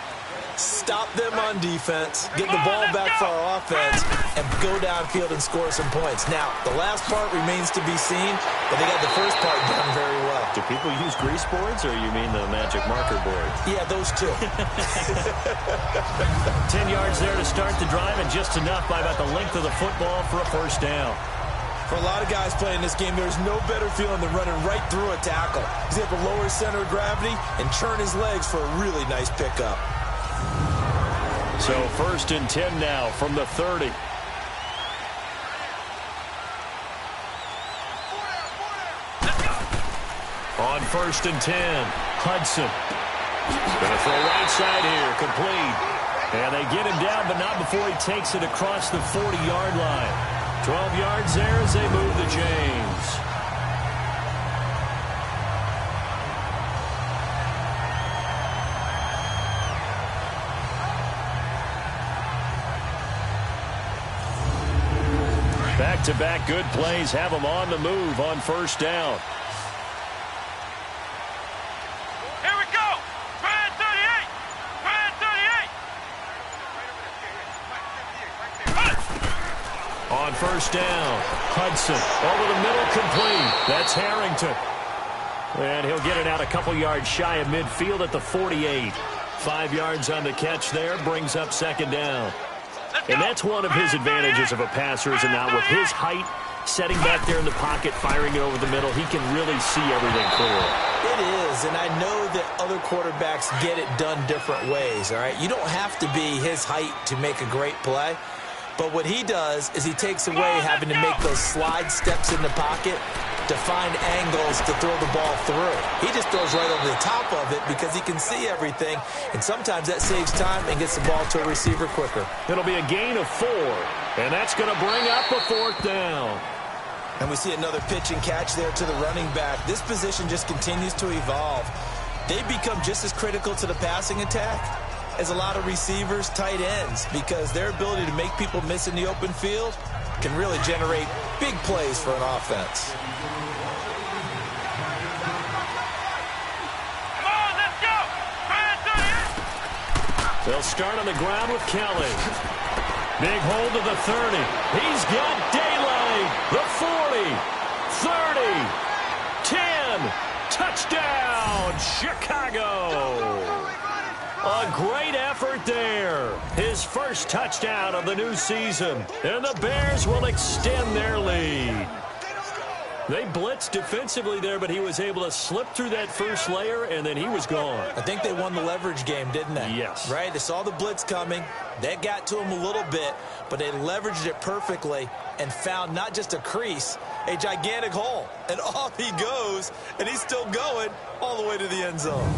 Stop them on defense, get the ball back for our offense, and go downfield and score some points. Now, the last part remains to be seen, but they got the first part done very well. Do people use grease boards, or you mean the magic marker board? Yeah, those two. 10 yards there to start the drive, and just enough by about the length of the football for a 1st down. For a lot of guys playing this game, there's no better feeling than running right through a tackle. He's able to lower his center of gravity and turn his legs for a really nice pickup. So 1st and 10 now from the 30. On 1st and 10, Hudson. Going to throw right side here, complete. And they get him down, but not before he takes it across the 40-yard line. 12 yards there as they move the chains. Back-to-back good plays have them on the move on first down. Here we go. Brand 38. Brand 38. On first down, Hudson over the middle, complete. That's Harrington. And he'll get it out a couple yards shy of midfield at the 48. 5 yards on the catch there, brings up second down. And that's one of his advantages of a passer, is now with his height, setting back there in the pocket, firing it over the middle, he can really see everything clearly. It is, and I know that other quarterbacks get it done different ways, all right? You don't have to be his height to make a great play. But what he does is he takes away having to make those slide steps in the pocket to find angles to throw the ball through. He just throws right over the top of it because he can see everything, and sometimes that saves time and gets the ball to a receiver quicker. It'll be a gain of 4, and that's going to bring up a fourth down. And we see another pitch and catch there to the running back. This position just continues to evolve. They become just as critical to the passing attack as a lot of receivers, tight ends, because their ability to make people miss in the open field can really generate big plays for an offense. Come on, let's go. Brand 38. They'll start on the ground with Kelly. Big hold to the 30. He's got daylight. The 40, 30, 10. Touchdown, Chicago. A great effort there. His first touchdown of the new season. And the Bears will extend their lead. They blitzed defensively there, but he was able to slip through that first layer, and then he was gone. I think they won the leverage game, didn't they? Yes. Right? They saw the blitz coming. That got to him a little bit, but they leveraged it perfectly and found not just a crease, a gigantic hole. And off he goes, and he's still going all the way to the end zone.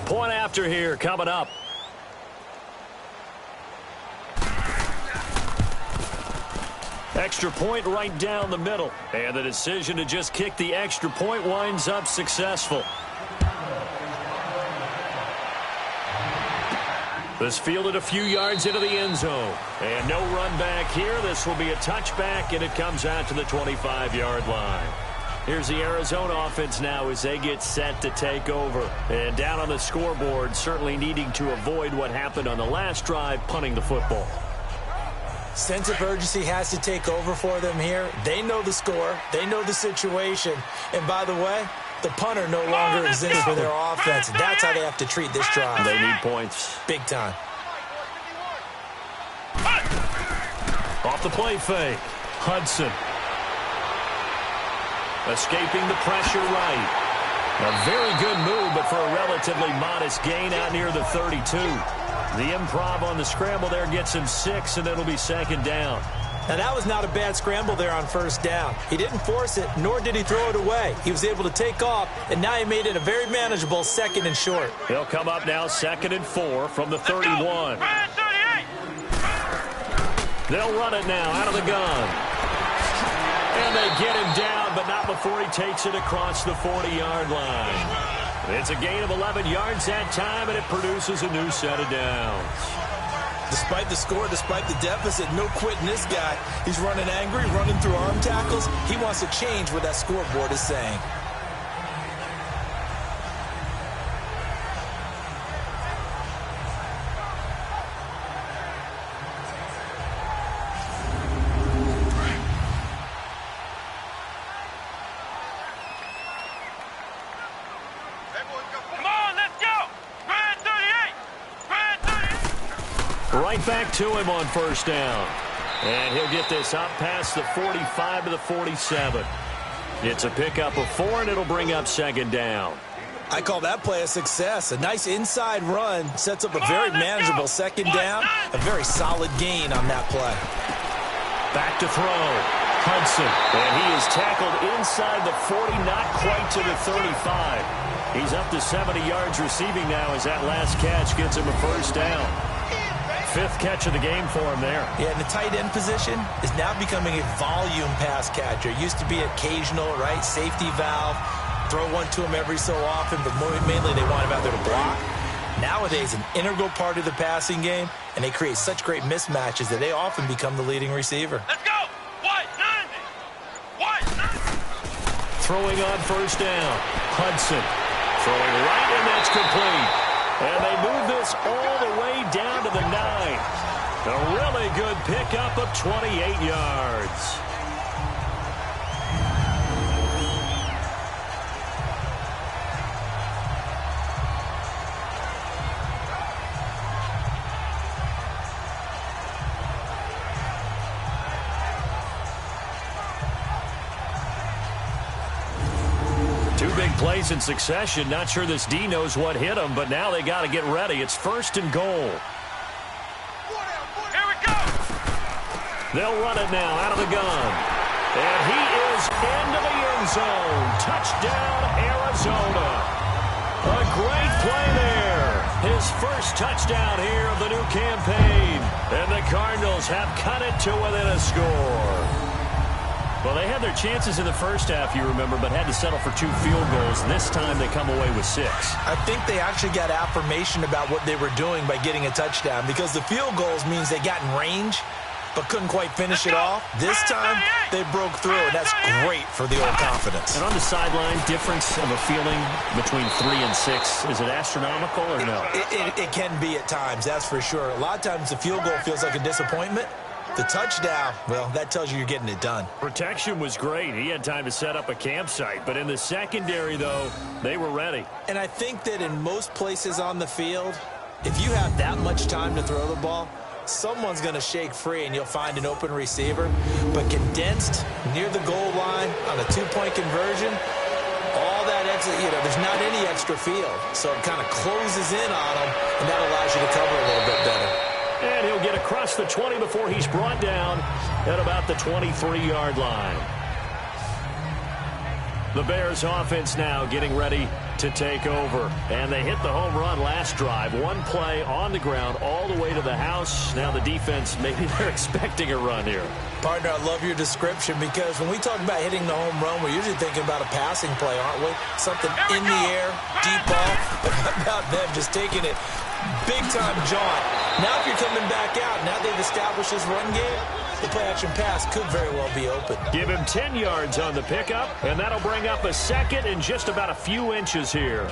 Point after here coming up. Extra point right down the middle. And the decision to just kick the extra point winds up successful. This fielded a few yards into the end zone. And no run back here. This will be a touchback, and it comes out to the 25-yard line. Here's the Arizona offense now as they get set to take over. And down on the scoreboard, certainly needing to avoid what happened on the last drive, punting the football. Sense of urgency has to take over for them here. They know the score. They know the situation. And by the way, the punter no longer exists for their offense. That's how they have to treat this drive. They need points. Big time. Off the play fake. Hudson. Escaping the pressure right. A very good move, but for a relatively modest gain out near the 32. The improv on the scramble there gets him 6, and it'll be second down. Now, that was not a bad scramble there on first down. He didn't force it, nor did he throw it away. He was able to take off, and now he made it a very manageable second and short. He'll come up now 2nd and 4 from the 31. Brand 38. They'll run it now out of the gun. And they get him down, but not before he takes it across the 40-yard line. It's a gain of 11 yards that time, and it produces a new set of downs. Despite the score, despite the deficit, no quitting this guy. He's running angry, running through arm tackles. He wants to change what that scoreboard is saying. Come on, let's go. Brand 38. Brand 38. Right back to him on first down. And he'll get this up past the 45 to the 47. It's a pickup of 4, and it'll bring up second down. I call that play a success. A nice inside run sets up a very manageable second down. A very solid gain on that play. Back to throw. Hudson. And he is tackled inside the 40, not quite to the 35. He's up to 70 yards receiving now as that last catch gets him a first down. 5th catch of the game for him there. Yeah, and the tight end position is now becoming a volume pass catcher. It used to be occasional, right? Safety valve. Throw one to him every so often, but mainly they want him out there to block. Nowadays, an integral part of the passing game, and they create such great mismatches that they often become the leading receiver. Let's go. throwing on first down. Hudson throwing right, and that's complete. And they move this all the way down to the 9. A really good pickup of 28 yards. Big plays in succession. Not sure this D knows what hit him, but now they got to get ready. It's 1st and goal. Here we go. They'll run it now out of the gun. And he is into the end zone. Touchdown, Arizona. A great play there. His first touchdown here of the new campaign. And the Cardinals have cut it to within a score. Well, they had their chances in the first half, you remember, but had to settle for 2 field goals. This time they come away with 6. I think they actually got affirmation about what they were doing by getting a touchdown, because the field goals means they got in range but couldn't quite finish it off. This time they broke through, and that's great for the old confidence. And on the sideline, difference of a feeling between 3 and 6, is it astronomical or no? It can be at times, that's for sure. A lot of times the field goal feels like a disappointment. The touchdown, well, that tells you you're getting it done. Protection was great. He had time to set up a campsite. But in the secondary, though, they were ready. And I think that in most places on the field, if you have that much time to throw the ball, someone's going to shake free and you'll find an open receiver. But condensed near the goal line on a 2-point conversion, all that extra, there's not any extra field. So it kind of closes in on them, and that allows you to cover a little bit better. And he'll get across the 20 before he's brought down at about the 23-yard line. The Bears offense now getting ready to take over. And they hit the home run last drive. 1 play on the ground all the way to the house. Now the defense, maybe they're expecting a run here. Partner, I love your description, because when we talk about hitting the home run, we're usually thinking about a passing play, aren't we? Something in the air, deep ball. But how about them just taking it big-time jaunt? Now if you're coming back out, now they've established this run game, the play-action pass could very well be open. Give him 10 yards on the pickup, and that'll bring up a 2nd and just about a few inches here.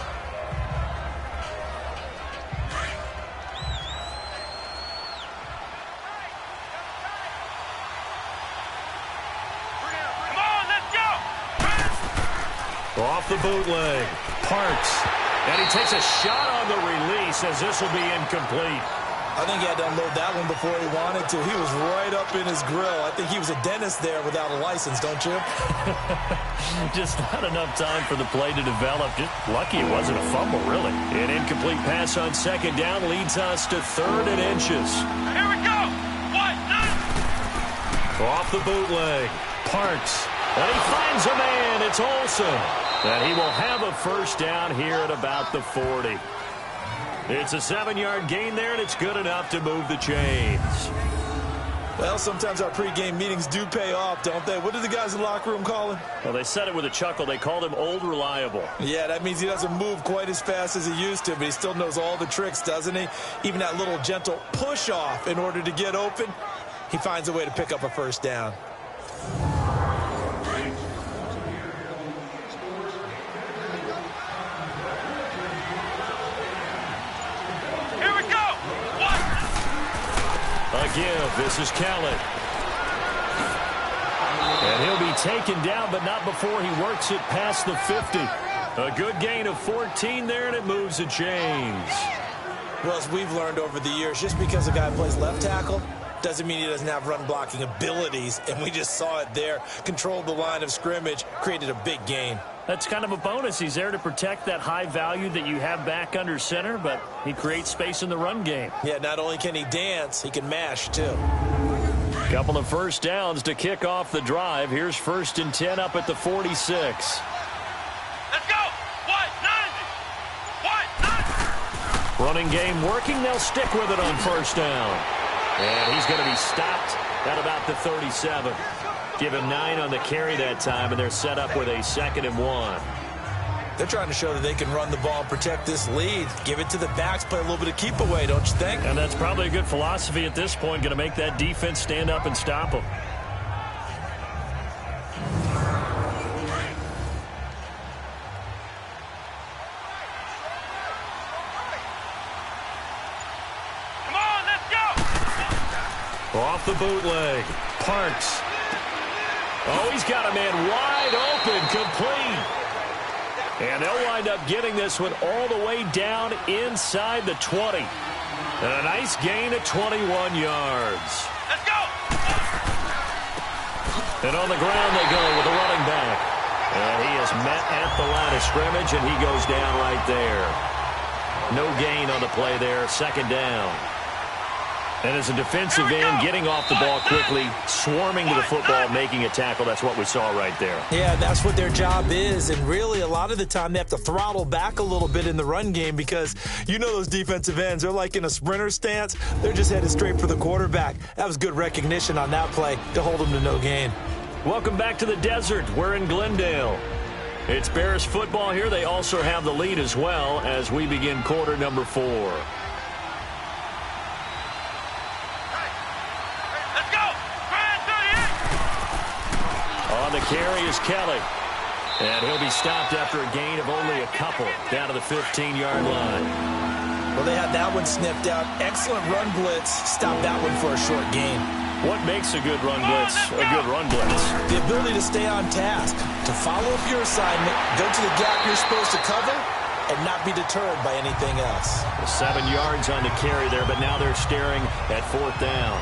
Come on, let's go. Off the bootleg, Parks. And he takes a shot on the release as this will be incomplete. I think he had to unload that one before he wanted to. He was right up in his grill. I think he was a dentist there without a license, don't you? Just not enough time for the play to develop. Just lucky it wasn't a fumble, really. An incomplete pass on 2nd down leads us to 3rd and inches. Here we go. 1, 9. Off the bootleg, Parks. And he finds a man. It's Olsen. And he will have a first down here at about the 40. It's a 7-yard gain there, and it's good enough to move the chains. Well, sometimes our pregame meetings do pay off, don't they? What did the guys in the locker room call him? Well, they said it with a chuckle. They called him Old Reliable. Yeah, that means he doesn't move quite as fast as he used to, but he still knows all the tricks, doesn't he? Even that little gentle push-off in order to get open, he finds a way to pick up a first down. Give. This is Kelly. And he'll be taken down, but not before he works it past the 50. A good gain of 14 there, and it moves the chains. Well, as we've learned over the years, just because a guy plays left tackle doesn't mean he doesn't have run blocking abilities, and we just saw it there. Controlled the line of scrimmage, created a big gain. That's kind of a bonus. He's there to protect that high value that you have back under center, but he creates space in the run game. Yeah, not only can he dance, he can mash, too. Couple of first downs to kick off the drive. Here's 1st and 10 up at the 46. Let's go. 1, 9. Running game working. They'll stick with it on first down. And he's going to be stopped at about the 37. Give him 9 on the carry that time, and they're set up with a 2nd and 1. They're trying to show that they can run the ball and protect this lead. Give it to the backs, play a little bit of keep away, don't you think? And that's probably a good philosophy at this point, going to make that defense stand up and stop them. Off the bootleg. Parks. Oh, he's got a man wide open, complete. And they'll wind up getting this one all the way down inside the 20. And a nice gain of 21 yards. Let's go! And on the ground they go with the running back. And he is met at the line of scrimmage, and he goes down right there. No gain on the play there, second down. And as a defensive end, getting off the ball quickly, swarming to the football, making a tackle. That's what we saw right there. Yeah, that's what their job is. And really, a lot of the time, they have to throttle back a little bit in the run game because you know those defensive ends. They're like in a sprinter stance. They're just headed straight for the quarterback. That was good recognition on that play to hold them to no gain. Welcome back to the desert. We're in Glendale. It's Bears football here. They also have the lead as well as we begin quarter number 4. On the carry is Kelly. And he'll be stopped after a gain of only a couple down to the 15-yard line. Well, they had that one sniffed out. Excellent run blitz. Stop that one for a short gain. What makes a good run blitz a good run blitz? The ability to stay on task, to follow up your assignment, go to the gap you're supposed to cover, and not be deterred by anything else. 7 yards on the carry there, but now they're staring at 4th down.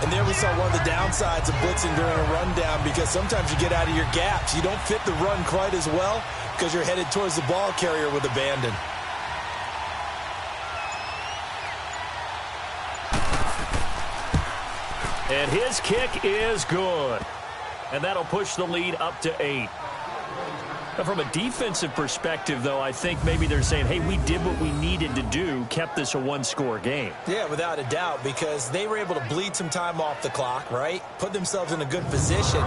And there we saw one of the downsides of blitzing during a rundown because sometimes you get out of your gaps. You don't fit the run quite as well because you're headed towards the ball carrier with abandon. And his kick is good. And that'll push the lead up to 8. Now, from a defensive perspective, though, I think maybe they're saying, hey, we did what we needed to do, kept this a one-score game. Yeah, without a doubt, because they were able to bleed some time off the clock, right? Put themselves in a good position,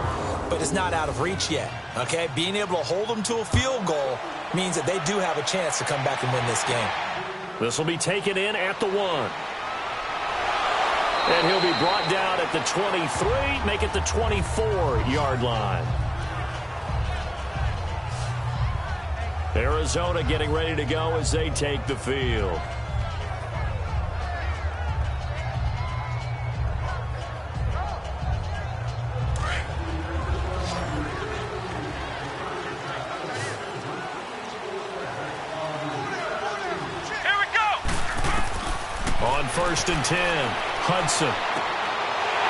but it's not out of reach yet, okay? Being able to hold them to a field goal means that they do have a chance to come back and win this game. This will be taken in at the 1. And he'll be brought down at the 23, make it the 24-yard line. Arizona getting ready to go as they take the field. Here we go! On 1st and 10, Hudson.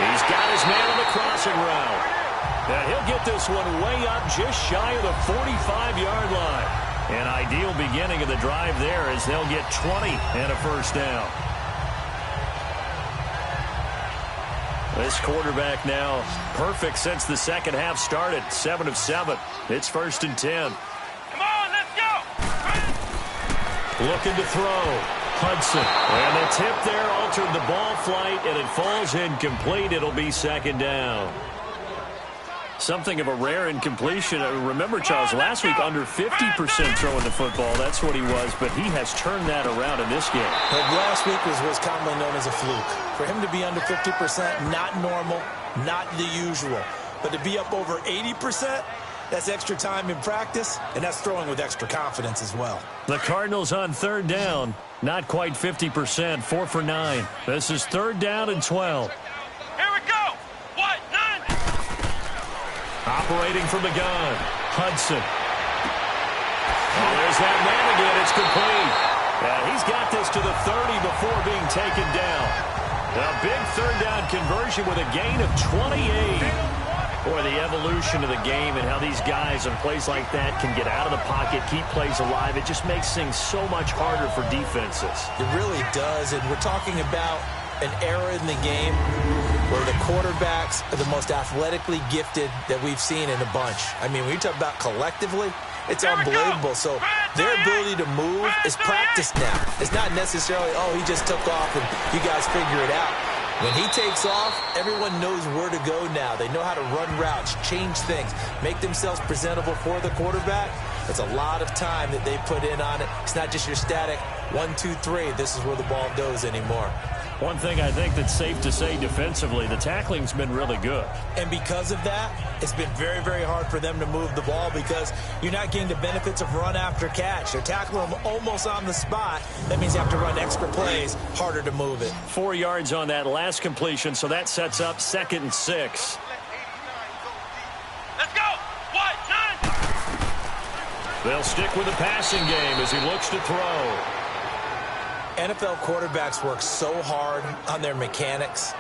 He's got his man on the crossing route. And he'll get this one way up just shy of the 45-yard line. An ideal beginning of the drive there as they'll get 20 and a first down. This quarterback now perfect since the second half started. 7 of 7. It's 1st and 10. Come on, let's go! Looking to throw. Hudson. And the tip there altered the ball flight, and it falls incomplete. It'll be 2nd down. Something of a rare incompletion. Remember, Charles, last week under 50% throwing the football. That's what he was, but he has turned that around in this game. But last week was commonly known as a fluke. For him to be under 50%, not normal, not the usual. But to be up over 80%, that's extra time in practice, and that's throwing with extra confidence as well. The Cardinals on 3rd down. Not quite 50%, 4 for 9. This is 3rd down and 12. Here we go! What? 9! Operating from the gun, Hudson. Oh, there's that man again. It's complete. And he's got this to the 30 before being taken down. A big 3rd down conversion with a gain of 28. Boy, the evolution of the game and how these guys in plays like that can get out of the pocket, keep plays alive, it just makes things so much harder for defenses. It really does, and we're talking about an era in the game where the quarterbacks are the most athletically gifted that we've seen in a bunch. I mean, when you talk about collectively, it's unbelievable. So their ability to move is practiced now. It's not necessarily, oh, he just took off and you guys figure it out. When he takes off, everyone knows where to go now. They know how to run routes, change things, make themselves presentable for the quarterback. It's a lot of time that they put in on it. It's not just your static 1, 2, 3. This is where the ball goes anymore. One thing I think that's safe to say defensively, the tackling's been really good. And because of that, it's been very, very hard for them to move the ball because you're not getting the benefits of run after catch. They're tackling them almost on the spot. That means you have to run extra plays, harder to move it. 4 yards on that last completion, so that sets up 2nd and 6. Let's go. What? 9. They'll stick with the passing game as he looks to throw. NFL quarterbacks work so hard on their mechanics,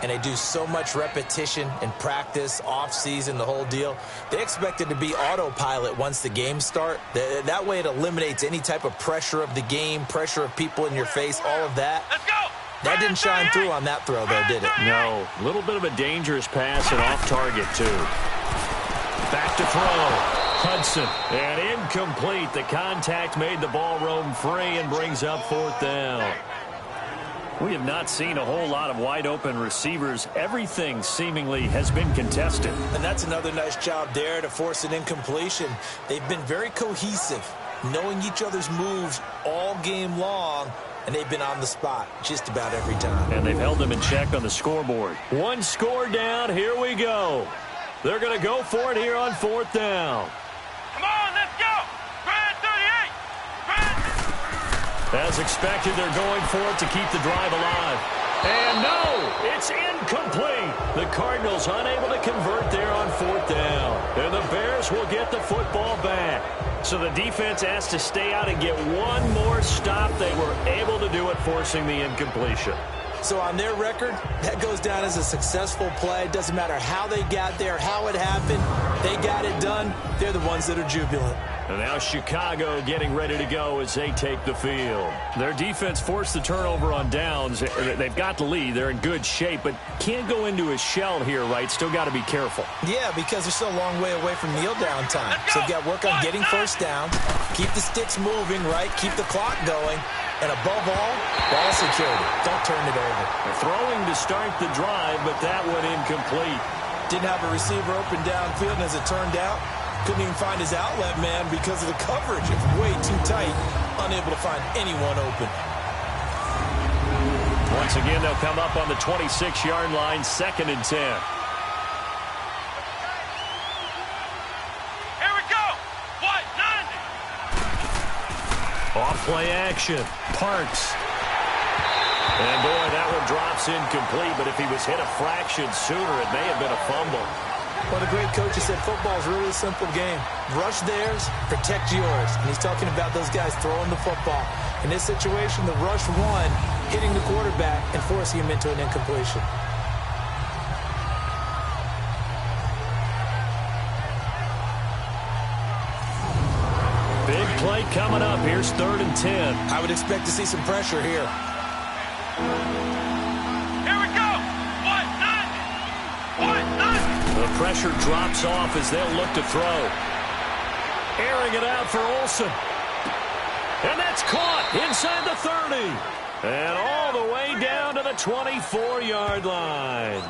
and they do so much repetition and practice, off-season, the whole deal. They expect it to be autopilot once the games start. That way it eliminates any type of pressure of the game, pressure of people in your face, all of that. Let's go. That didn't shine through on that throw, though, did it? No. A little bit of a dangerous pass and off target, too. Back to throw. Hudson. And incomplete. The contact made the ball roam free and brings up 4th down. We have not seen a whole lot of wide-open receivers. Everything seemingly has been contested. And that's another nice job there to force an incompletion. They've been very cohesive, knowing each other's moves all game long, and they've been on the spot just about every time. And they've held them in check on the scoreboard. 1 score down. Here we go. They're going to go for it here on 4th down. Come on, let's go. Grand 38. As expected, they're going for it to keep the drive alive. And no, it's incomplete. The Cardinals unable to convert there on 4th down. And the Bears will get the football back. So the defense has to stay out and get one more stop. They were able to do it, forcing the incompletion. So on their record, that goes down as a successful play. It doesn't matter how they got there, how it happened. They got it done. They're the ones that are jubilant. And now Chicago getting ready to go as they take the field. Their defense forced the turnover on downs. They've got the lead. They're in good shape, but can't go into a shell here, right? Still got to be careful. Yeah, because they're still a long way away from kneel down time. So they've got to work on getting first downs, keep the sticks moving, right? Keep the clock going. And above all, ball security. Don't turn it over. They're throwing to start the drive, but that went incomplete. Didn't have a receiver open downfield, and as it turned out, couldn't even find his outlet man because of the coverage. It's way too tight, unable to find anyone open. Once again, they'll come up on the 26-yard line, 2nd and 10. Here we go. What? 90. Off play action. Parks. And boy, that one drops incomplete, but if he was hit a fraction sooner, it may have been a fumble. Well, the great coach has said football is really a simple game. Rush theirs, protect yours. And he's talking about those guys throwing the football. In this situation, the rush one, hitting the quarterback and forcing him into an incompletion. Big play coming up. Here's 3rd and 10. I would expect to see some pressure here. Here we go. What? 90. The pressure drops off as they'll look to throw. Airing it out for Olsen. And that's caught inside the 30. And all the way down to the 24-yard line.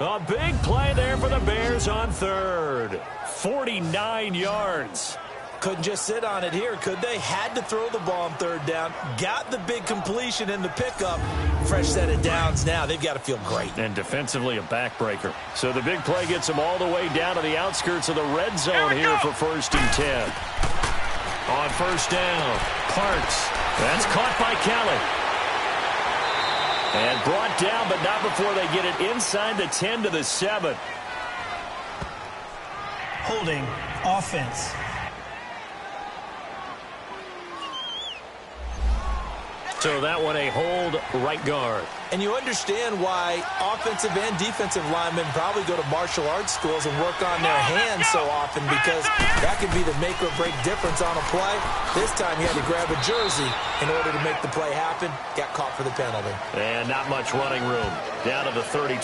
A big play there for the Bears on 3rd. 49 yards. Couldn't just sit on it here, could they? Had to throw the ball on 3rd down. Got the big completion in the pickup. Fresh set of downs now. They've got to feel great. And defensively a backbreaker. So the big play gets them all the way down to the outskirts of the red zone here for 1st and 10. On 1st down, Parks. That's caught by Kelly. And brought down, but not before they get it inside the 10 to the 7. Holding offense. So that one a hold right guard. And you understand why offensive and defensive linemen probably go to martial arts schools and work on their hands so often, because that could be the make or break difference on a play. This time he had to grab a jersey in order to make the play happen. Got caught for the penalty. And not much running room. Down to the 32.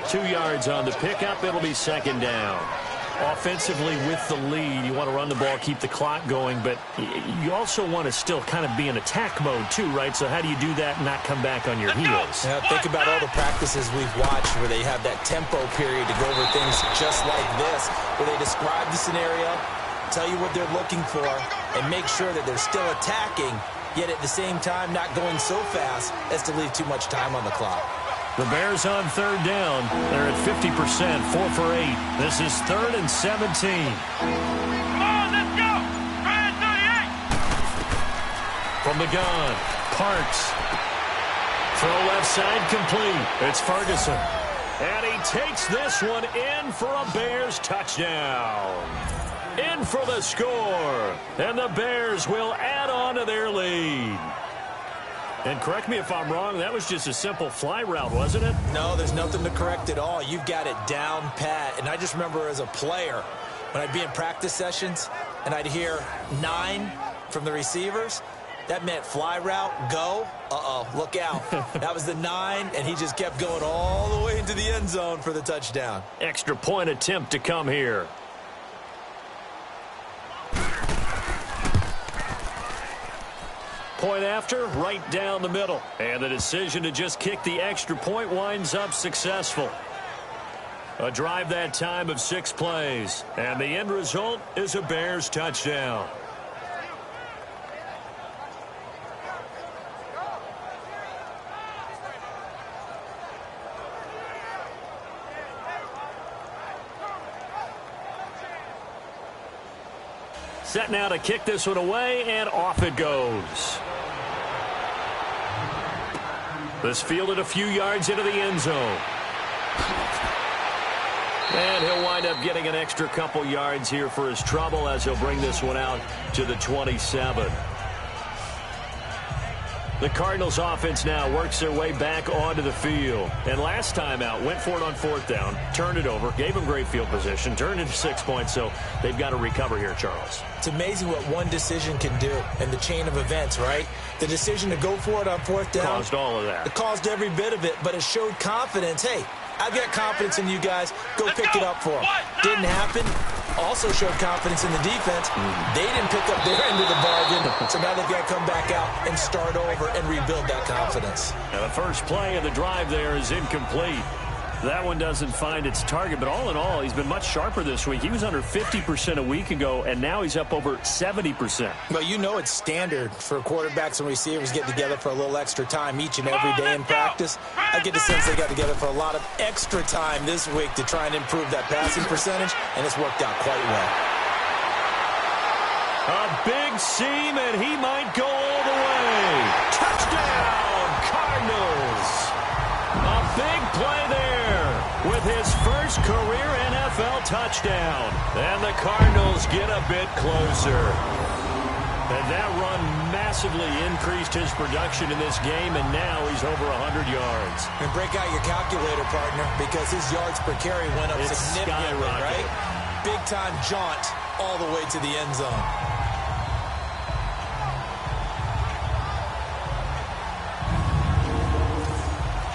2 yards on the pickup. It'll be 2nd down. Offensively with the lead, you want to run the ball, keep the clock going, but you also want to still kind of be in attack mode too, right? So how do you do that and not come back on your heels? Yeah, think about all the practices we've watched where they have that tempo period to go over things just like this, where they describe the scenario, tell you what they're looking for, and make sure that they're still attacking yet at the same time not going so fast as to leave too much time on the clock. The Bears on third down. They're at 50%, 4 for 8. This is 3rd and 17. Come on, let's go. Try it, 38. From the gun, Parks. Throw left side complete. It's Ferguson. And he takes this one in for a Bears touchdown. In for the score. And the Bears will add on to their lead. And correct me if I'm wrong, that was just a simple fly route, wasn't it? No, there's nothing to correct at all. You've got it down pat. And I just remember as a player, when I'd be in practice sessions and I'd hear 9 from the receivers, that meant fly route, go. Uh-oh, look out. That was the 9, and he just kept going all the way into the end zone for the touchdown. Extra point attempt to come here. Point after, right down the middle. And the decision to just kick the extra point winds up successful. A drive that time of 6 plays. And the end result is a Bears touchdown. Set now to kick this one away, and off it goes. This fielded a few yards into the end zone. And he'll wind up getting an extra couple yards here for his trouble as he'll bring this one out to the 27. The Cardinals offense now works their way back onto the field. And last time out, went for it on 4th down, turned it over, gave him great field position, turned into 6 points, so they've got to recover here, Charles. It's amazing what one decision can do in the chain of events, right? The decision to go for it on 4th down. Caused all of that. It caused every bit of it, but it showed confidence. Hey, I've got confidence in you guys. Go pick it up for them. Didn't happen. Also showed confidence in the defense. They didn't pick up their end of the bargain, so now they've got to come back out and start over and rebuild that confidence. Now the first play of the drive there is incomplete. That one doesn't find its target, but all in all, he's been much sharper this week. He was under 50% a week ago, and now he's up over 70%. Well, you know it's standard for quarterbacks and receivers get together for a little extra time each and every day in practice. I get the sense they got together for a lot of extra time this week to try and improve that passing percentage, and it's worked out quite well. A big seam, and he might go all the way. Touchdown, Cardinals. A big play there with his first career NFL touchdown. And the Cardinals get a bit closer. And that run massively increased his production in this game, and now he's over 100 yards. And break out your calculator, partner, because his yards per carry went up significantly, right? Big-time jaunt all the way to the end zone.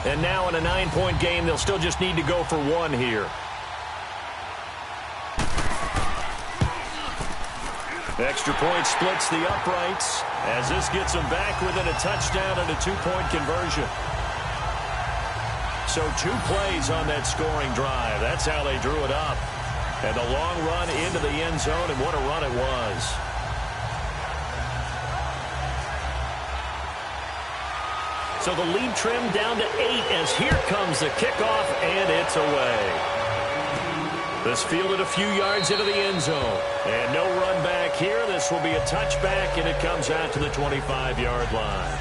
And now in a 9-point game, they'll still just need to go for 1 here. Extra point splits the uprights as this gets them back within a touchdown and a 2-point conversion. So 2 plays on that scoring drive. That's how they drew it up. And the long run into the end zone, and what a run it was. So the lead trimmed down to 8 as here comes the kickoff, and it's away. This fielded a few yards into the end zone. And no run back here. This will be a touchback, and it comes out to the 25-yard line.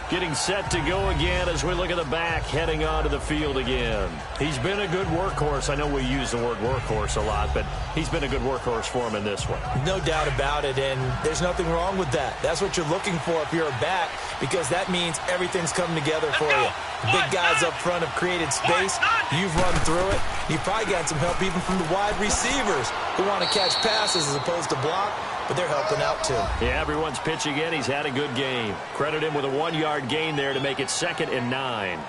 Getting set to go again as we look at the back heading onto the field again. He's been a good workhorse. I know we use the word workhorse a lot, but he's been a good workhorse for him in this one. No doubt about it, and there's nothing wrong with that. That's what you're looking for if you're a back, because that means everything's coming together for you. Big guys up front have created space. You've run through it. You've probably got some help even from the wide receivers who want to catch passes as opposed to block, but they're helping out too. Yeah, everyone's pitching in. He's had a good game. Credit him with a 1-yard gain there to make it 2nd and 9.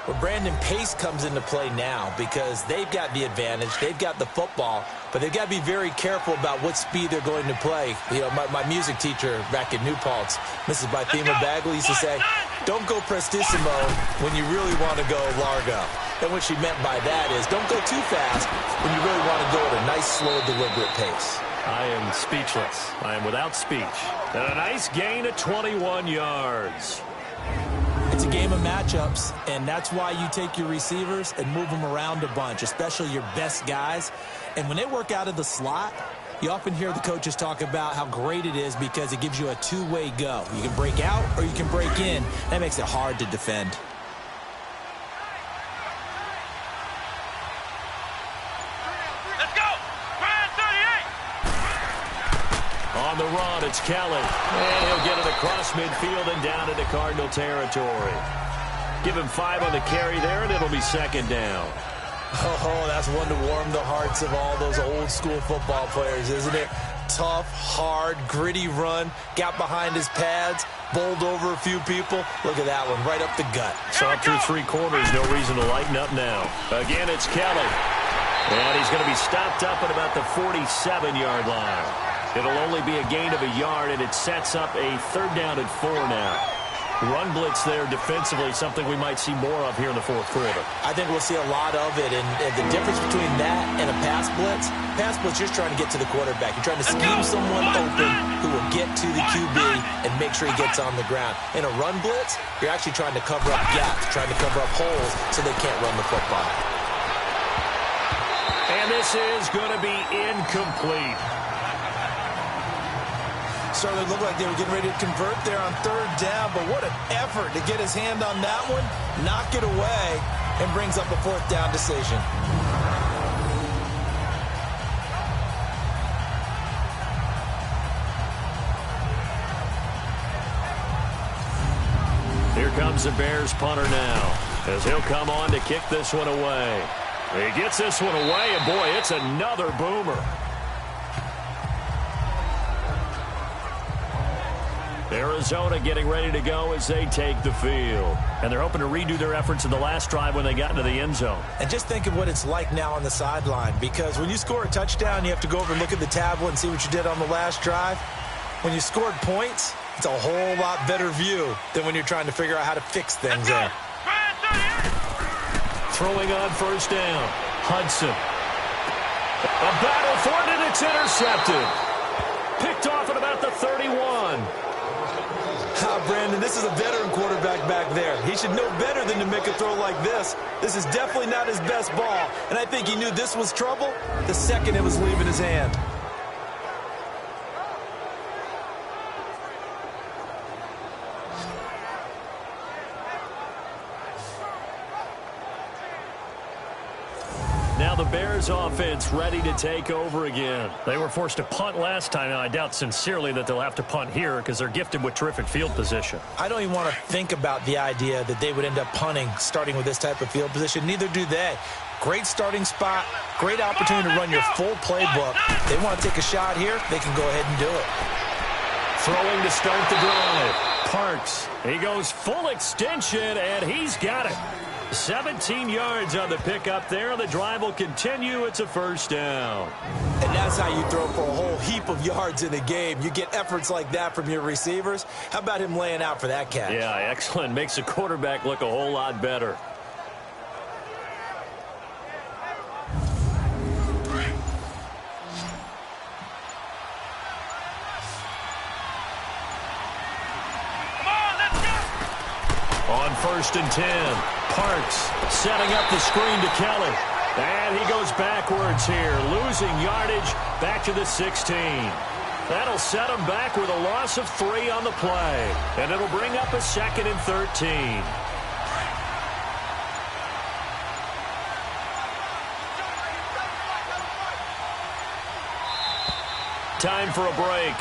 Well, Brandon, pace comes into play now because they've got the advantage. They've got the football, but they've got to be very careful about what speed they're going to play. You know, my music teacher back at New Paltz, Mrs. Bythema Bagley, used to say, don't go prestissimo when you really want to go largo. And what she meant by that is don't go too fast when you really want to go at a nice, slow, deliberate pace. I am speechless. I am without speech. And a nice gain of 21 yards. It's a game of matchups, and that's why you take your receivers and move them around a bunch, especially your best guys. And when they work out of the slot, you often hear the coaches talk about how great it is because it gives you a two-way go. You can break out or you can break in. That makes it hard to defend. Let's go! Ryan 38! On the run, it's Kelly. And he'll get it across midfield and down into Cardinal territory. Give him 5 on the carry there, and it'll be second down. Oh, that's one to warm the hearts of all those old-school football players, isn't it? Tough, hard, gritty run, got behind his pads, bowled over a few people. Look at that one, right up the gut. Saw through 3 quarters, no reason to lighten up now. Again, it's Kelly. And he's going to be stopped up at about the 47-yard line. It'll only be a gain of a yard, and it sets up a 3rd down and 4 now. Run blitz there defensively, something we might see more of here in the 4th quarter. I think we'll see a lot of it, and the difference between that and a pass blitz, you're just trying to get to the quarterback. You're trying to scheme someone open who will get to the QB and make sure he gets on the ground. In a run blitz, you're actually trying to cover up gaps, trying to cover up holes so they can't run the football. And this is going to be incomplete. Certainly looked like they were getting ready to convert there on 3rd down, but what an effort to get his hand on that one, knock it away, and brings up a 4th down decision. Here comes the Bears punter now, as he'll come on to kick this one away. He gets this one away, and boy, it's another boomer. Arizona getting ready to go as they take the field. And they're hoping to redo their efforts in the last drive when they got into the end zone. And just think of what it's like now on the sideline, because when you score a touchdown, you have to go over and look at the tablet and see what you did on the last drive. When you scored points, it's a whole lot better view than when you're trying to figure out how to fix things there. Throwing on 1st down. Hudson. A battle for it, and it's intercepted. Picked off at about the 31. Brandon, this is a veteran quarterback back there. He should know better than to make a throw like this. This is definitely not his best ball, and I think he knew this was trouble the second it was leaving his hand. Now the Bears offense ready to take over again. They were forced to punt last time. Now, I doubt sincerely that they'll have to punt here because they're gifted with terrific field position. I don't even want to think about the idea that they would end up punting starting with this type of field position. Neither do they. Great starting spot, great opportunity to run your full playbook. They want to take a shot here, they can go ahead and do it. Throwing to start the drive. Parks. He goes full extension, and he's got it. 17 yards on the pickup there. The drive will continue. It's a 1st down. And that's how you throw for a whole heap of yards in a game. You get efforts like that from your receivers. How about him laying out for that catch? Yeah, excellent. Makes the quarterback look a whole lot better. On 1st and 10, Parks setting up the screen to Kelly. And he goes backwards here, losing yardage back to the 16. That'll set him back with a loss of 3 on the play. And it'll bring up a 2nd and 13. Time for a break.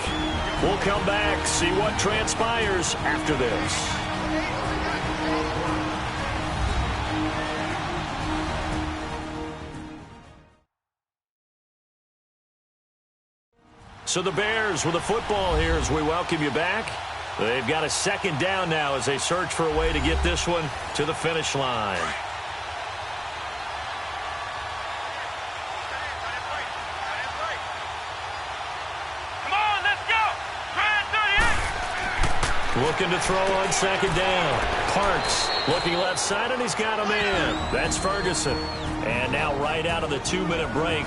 We'll come back, see what transpires after this. So the Bears with the football here as we welcome you back. They've got a 2nd down now as they search for a way to get this one to the finish line. Come on, let's go! Ryan 38! Looking to throw on 2nd down. Parks looking left side, and he's got a man. That's Ferguson. And now right out of the 2-minute break,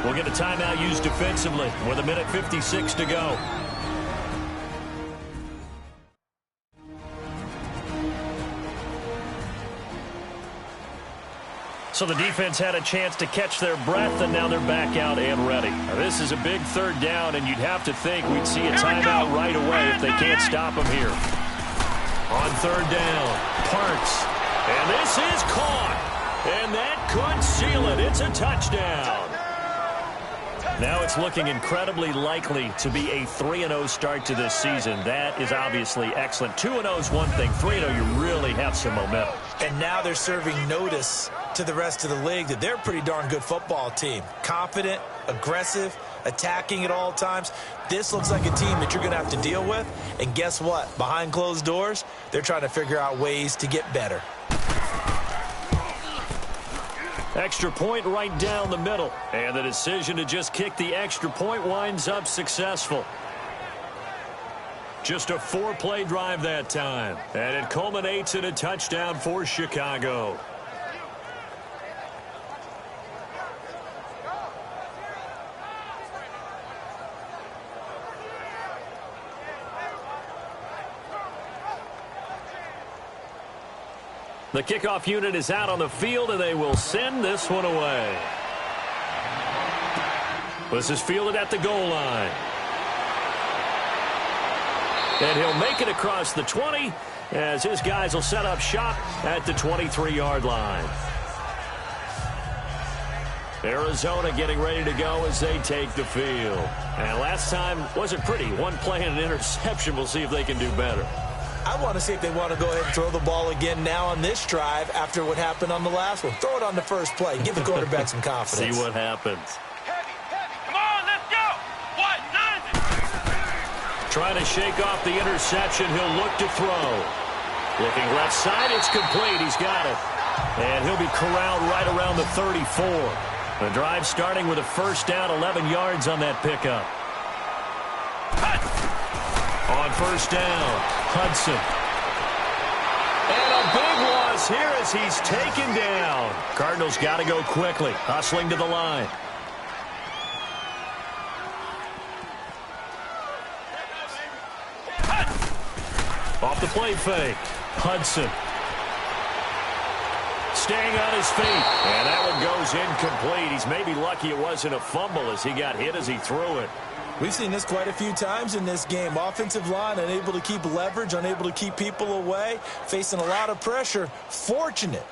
We'll get a timeout used defensively with 1:56 to go. So the defense had a chance to catch their breath, and now they're back out and ready. Now, this is a big third down, and you'd have to think we'd see a timeout right away if they can't stop them here. On third down, Parks. And this is caught. And that could seal it. It's a touchdown. Now it's looking incredibly likely to be a 3-0 start to this season. That is obviously excellent. 2-0 is one thing. 3-0, you really have some momentum. And now they're serving notice to the rest of the league that they're a pretty darn good football team. Confident, aggressive, attacking at all times. This looks like a team that you're going to have to deal with. And guess what? Behind closed doors, they're trying to figure out ways to get better. Extra point right down the middle. And the decision to just kick the extra point winds up successful. Just a 4-play drive that time. And it culminates in a touchdown for Chicago. The kickoff unit is out on the field, and they will send this one away. This is fielded at the goal line. And he'll make it across the 20 as his guys will set up shop at the 23-yard line. Arizona getting ready to go as they take the field. And last time wasn't pretty. One play and an interception. We'll see if they can do better. I want to see if they want to go ahead and throw the ball again now on this drive after what happened on the last one. Throw it on the first play. Give the quarterback some confidence. See what happens. Heavy. Come on, let's go. What? 90. Trying to shake off the interception. He'll look to throw. Looking left side. It's complete. He's got it. And he'll be corralled right around the 34. The drive starting with a first down, 11 yards on that pickup. On first down, Hudson. And a big loss here as he's taken down. Cardinals got to go quickly, hustling to the line. Off the play fake, Hudson. Staying on his feet, and that one goes incomplete. He's maybe lucky it wasn't a fumble as he got hit as he threw it. We've seen this quite a few times in this game. Offensive line unable to keep leverage, unable to keep people away, facing a lot of pressure. Fortunate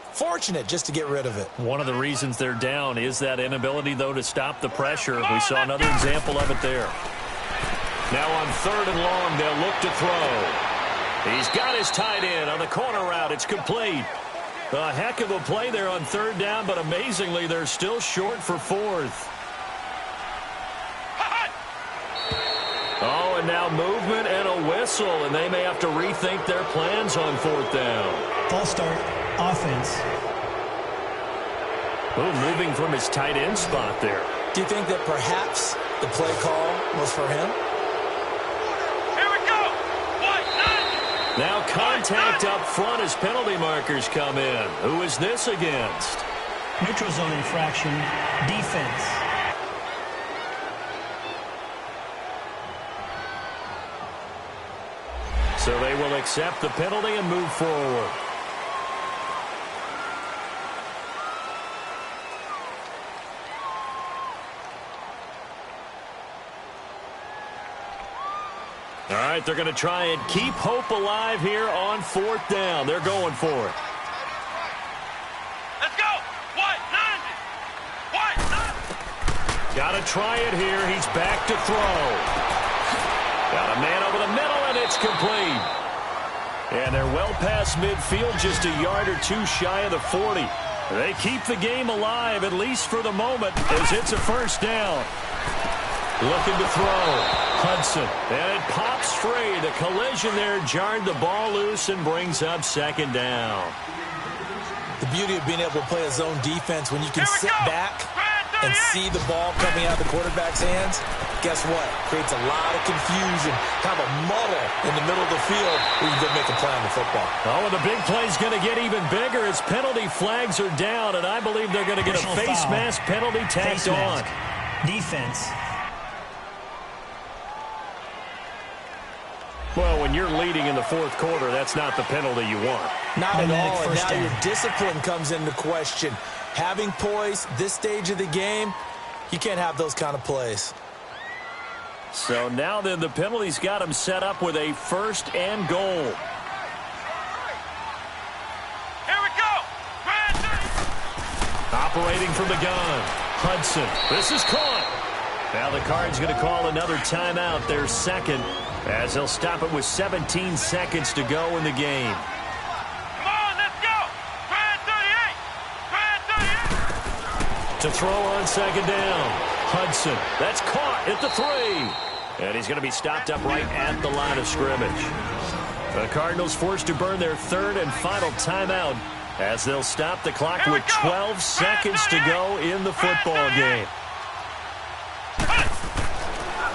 just to get rid of it. One of the reasons they're down is that inability, though, to stop the pressure. We saw another example of it there. Now on third and long, they'll look to throw. He's got his tight end on the corner route. It's complete. A heck of a play there on third down, but amazingly, they're still short for fourth. Oh, and now movement and a whistle, and they may have to rethink their plans on fourth down. False start, offense. Oh, moving from his tight end spot there. Do you think that perhaps the play call was for him? Here we go. What? 90. Now contact up front as penalty markers come in. Who is this against? Neutral zone infraction, defense. So they will accept the penalty and move forward. All right, they're going to try and keep hope alive here on fourth down. They're going for it. Let's go. What? 90. What? 90. Got to try it here. He's back to throw. Got a man over the middle, and it's complete. And they're well past midfield, just a yard or two shy of the 40. They keep the game alive, at least for the moment, as it's a first down. Looking to throw. Hudson. And it pops free. The collision there jarred the ball loose and brings up second down. The beauty of being able to play a zone defense when you can sit back and see the ball coming out of the quarterback's hands, guess what? Creates a lot of confusion, kind of a muddle in the middle of the field where you can go make a play on the football. Oh, and the big play's going to get even bigger as penalty flags are down, and I believe they're going to get a face mask penalty tacked on. defense. Well, when you're leading in the fourth quarter, that's not the penalty you want. Not at Automatic all, and first now down. your discipline comes into question. Having poise this stage of the game, you can't have those kind of plays. So now then the penalty's got him set up with a 1st and goal. Here we go. Operating from the gun. Hudson. This is caught. Now the Cards going to call another timeout, their second, as they'll stop it with 17 seconds to go in the game. Come on, let's go. Grand 38. To throw on second down. Hudson. That's caught at the 3. And he's going to be stopped up right at the line of scrimmage. The Cardinals forced to burn their 3rd and final timeout as they'll stop the clock with 12 seconds to go in the football game.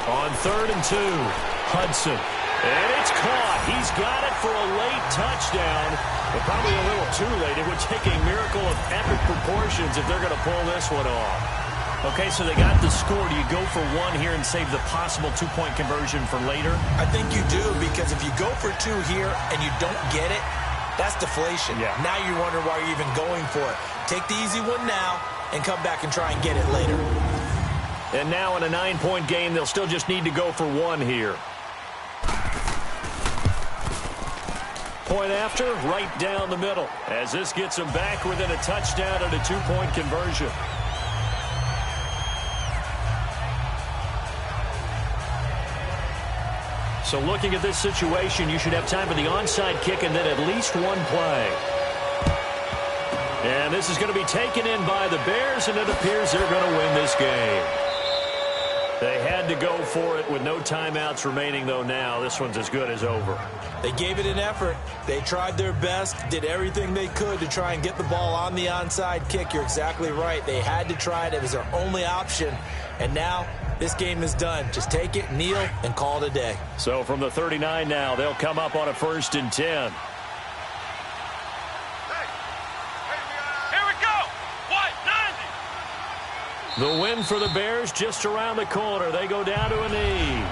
On 3rd and 2, Hudson. And it's caught. He's got it for a late touchdown, but probably a little too late. It would take a miracle of epic proportions if they're going to pull this one off. Okay, so they got the score. Do you go for 1 here and save the possible 2-point conversion for later? I think you do, because if you go for 2 here and you don't get it, that's deflation. Yeah. Now you wonder why you're even going for it. Take the easy one now and come back and try and get it later. And now in a 9-point game, they'll still just need to go for 1 here. Point after, right down the middle, as this gets them back within a touchdown and a 2-point conversion. So looking at this situation, you should have time for the onside kick and then at least 1 play. And this is going to be taken in by the Bears, and it appears they're going to win this game. They had to go for it with no timeouts remaining, though now. This one's as good as over. They gave it an effort. They tried their best, did everything they could to try and get the ball on the onside kick. You're exactly right. They had to try it. It was their only option. And now this game is done. Just take it, kneel, and call it a day. So from the 39 now, they'll come up on a 1st and 10. Here we go. What? 90. The win for the Bears just around the corner. They go down to a knee.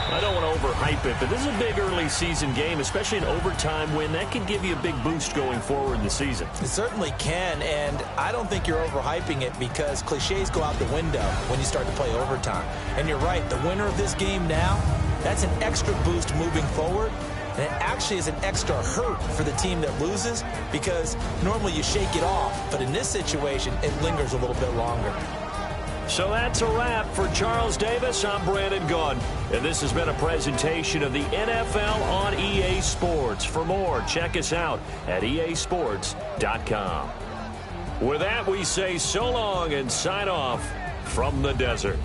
I don't want to overhype it, but this is a big early season game, especially an overtime win. That can give you a big boost going forward in the season. It certainly can, and I don't think you're overhyping it because cliches go out the window when you start to play overtime. And you're right, the winner of this game now, that's an extra boost moving forward, and it actually is an extra hurt for the team that loses because normally you shake it off, but in this situation, it lingers a little bit longer. So that's a wrap for Charles Davis. I'm Brandon Gaudin, and this has been a presentation of the NFL on EA Sports. For more, check us out at easports.com. With that, we say so long and sign off from the desert.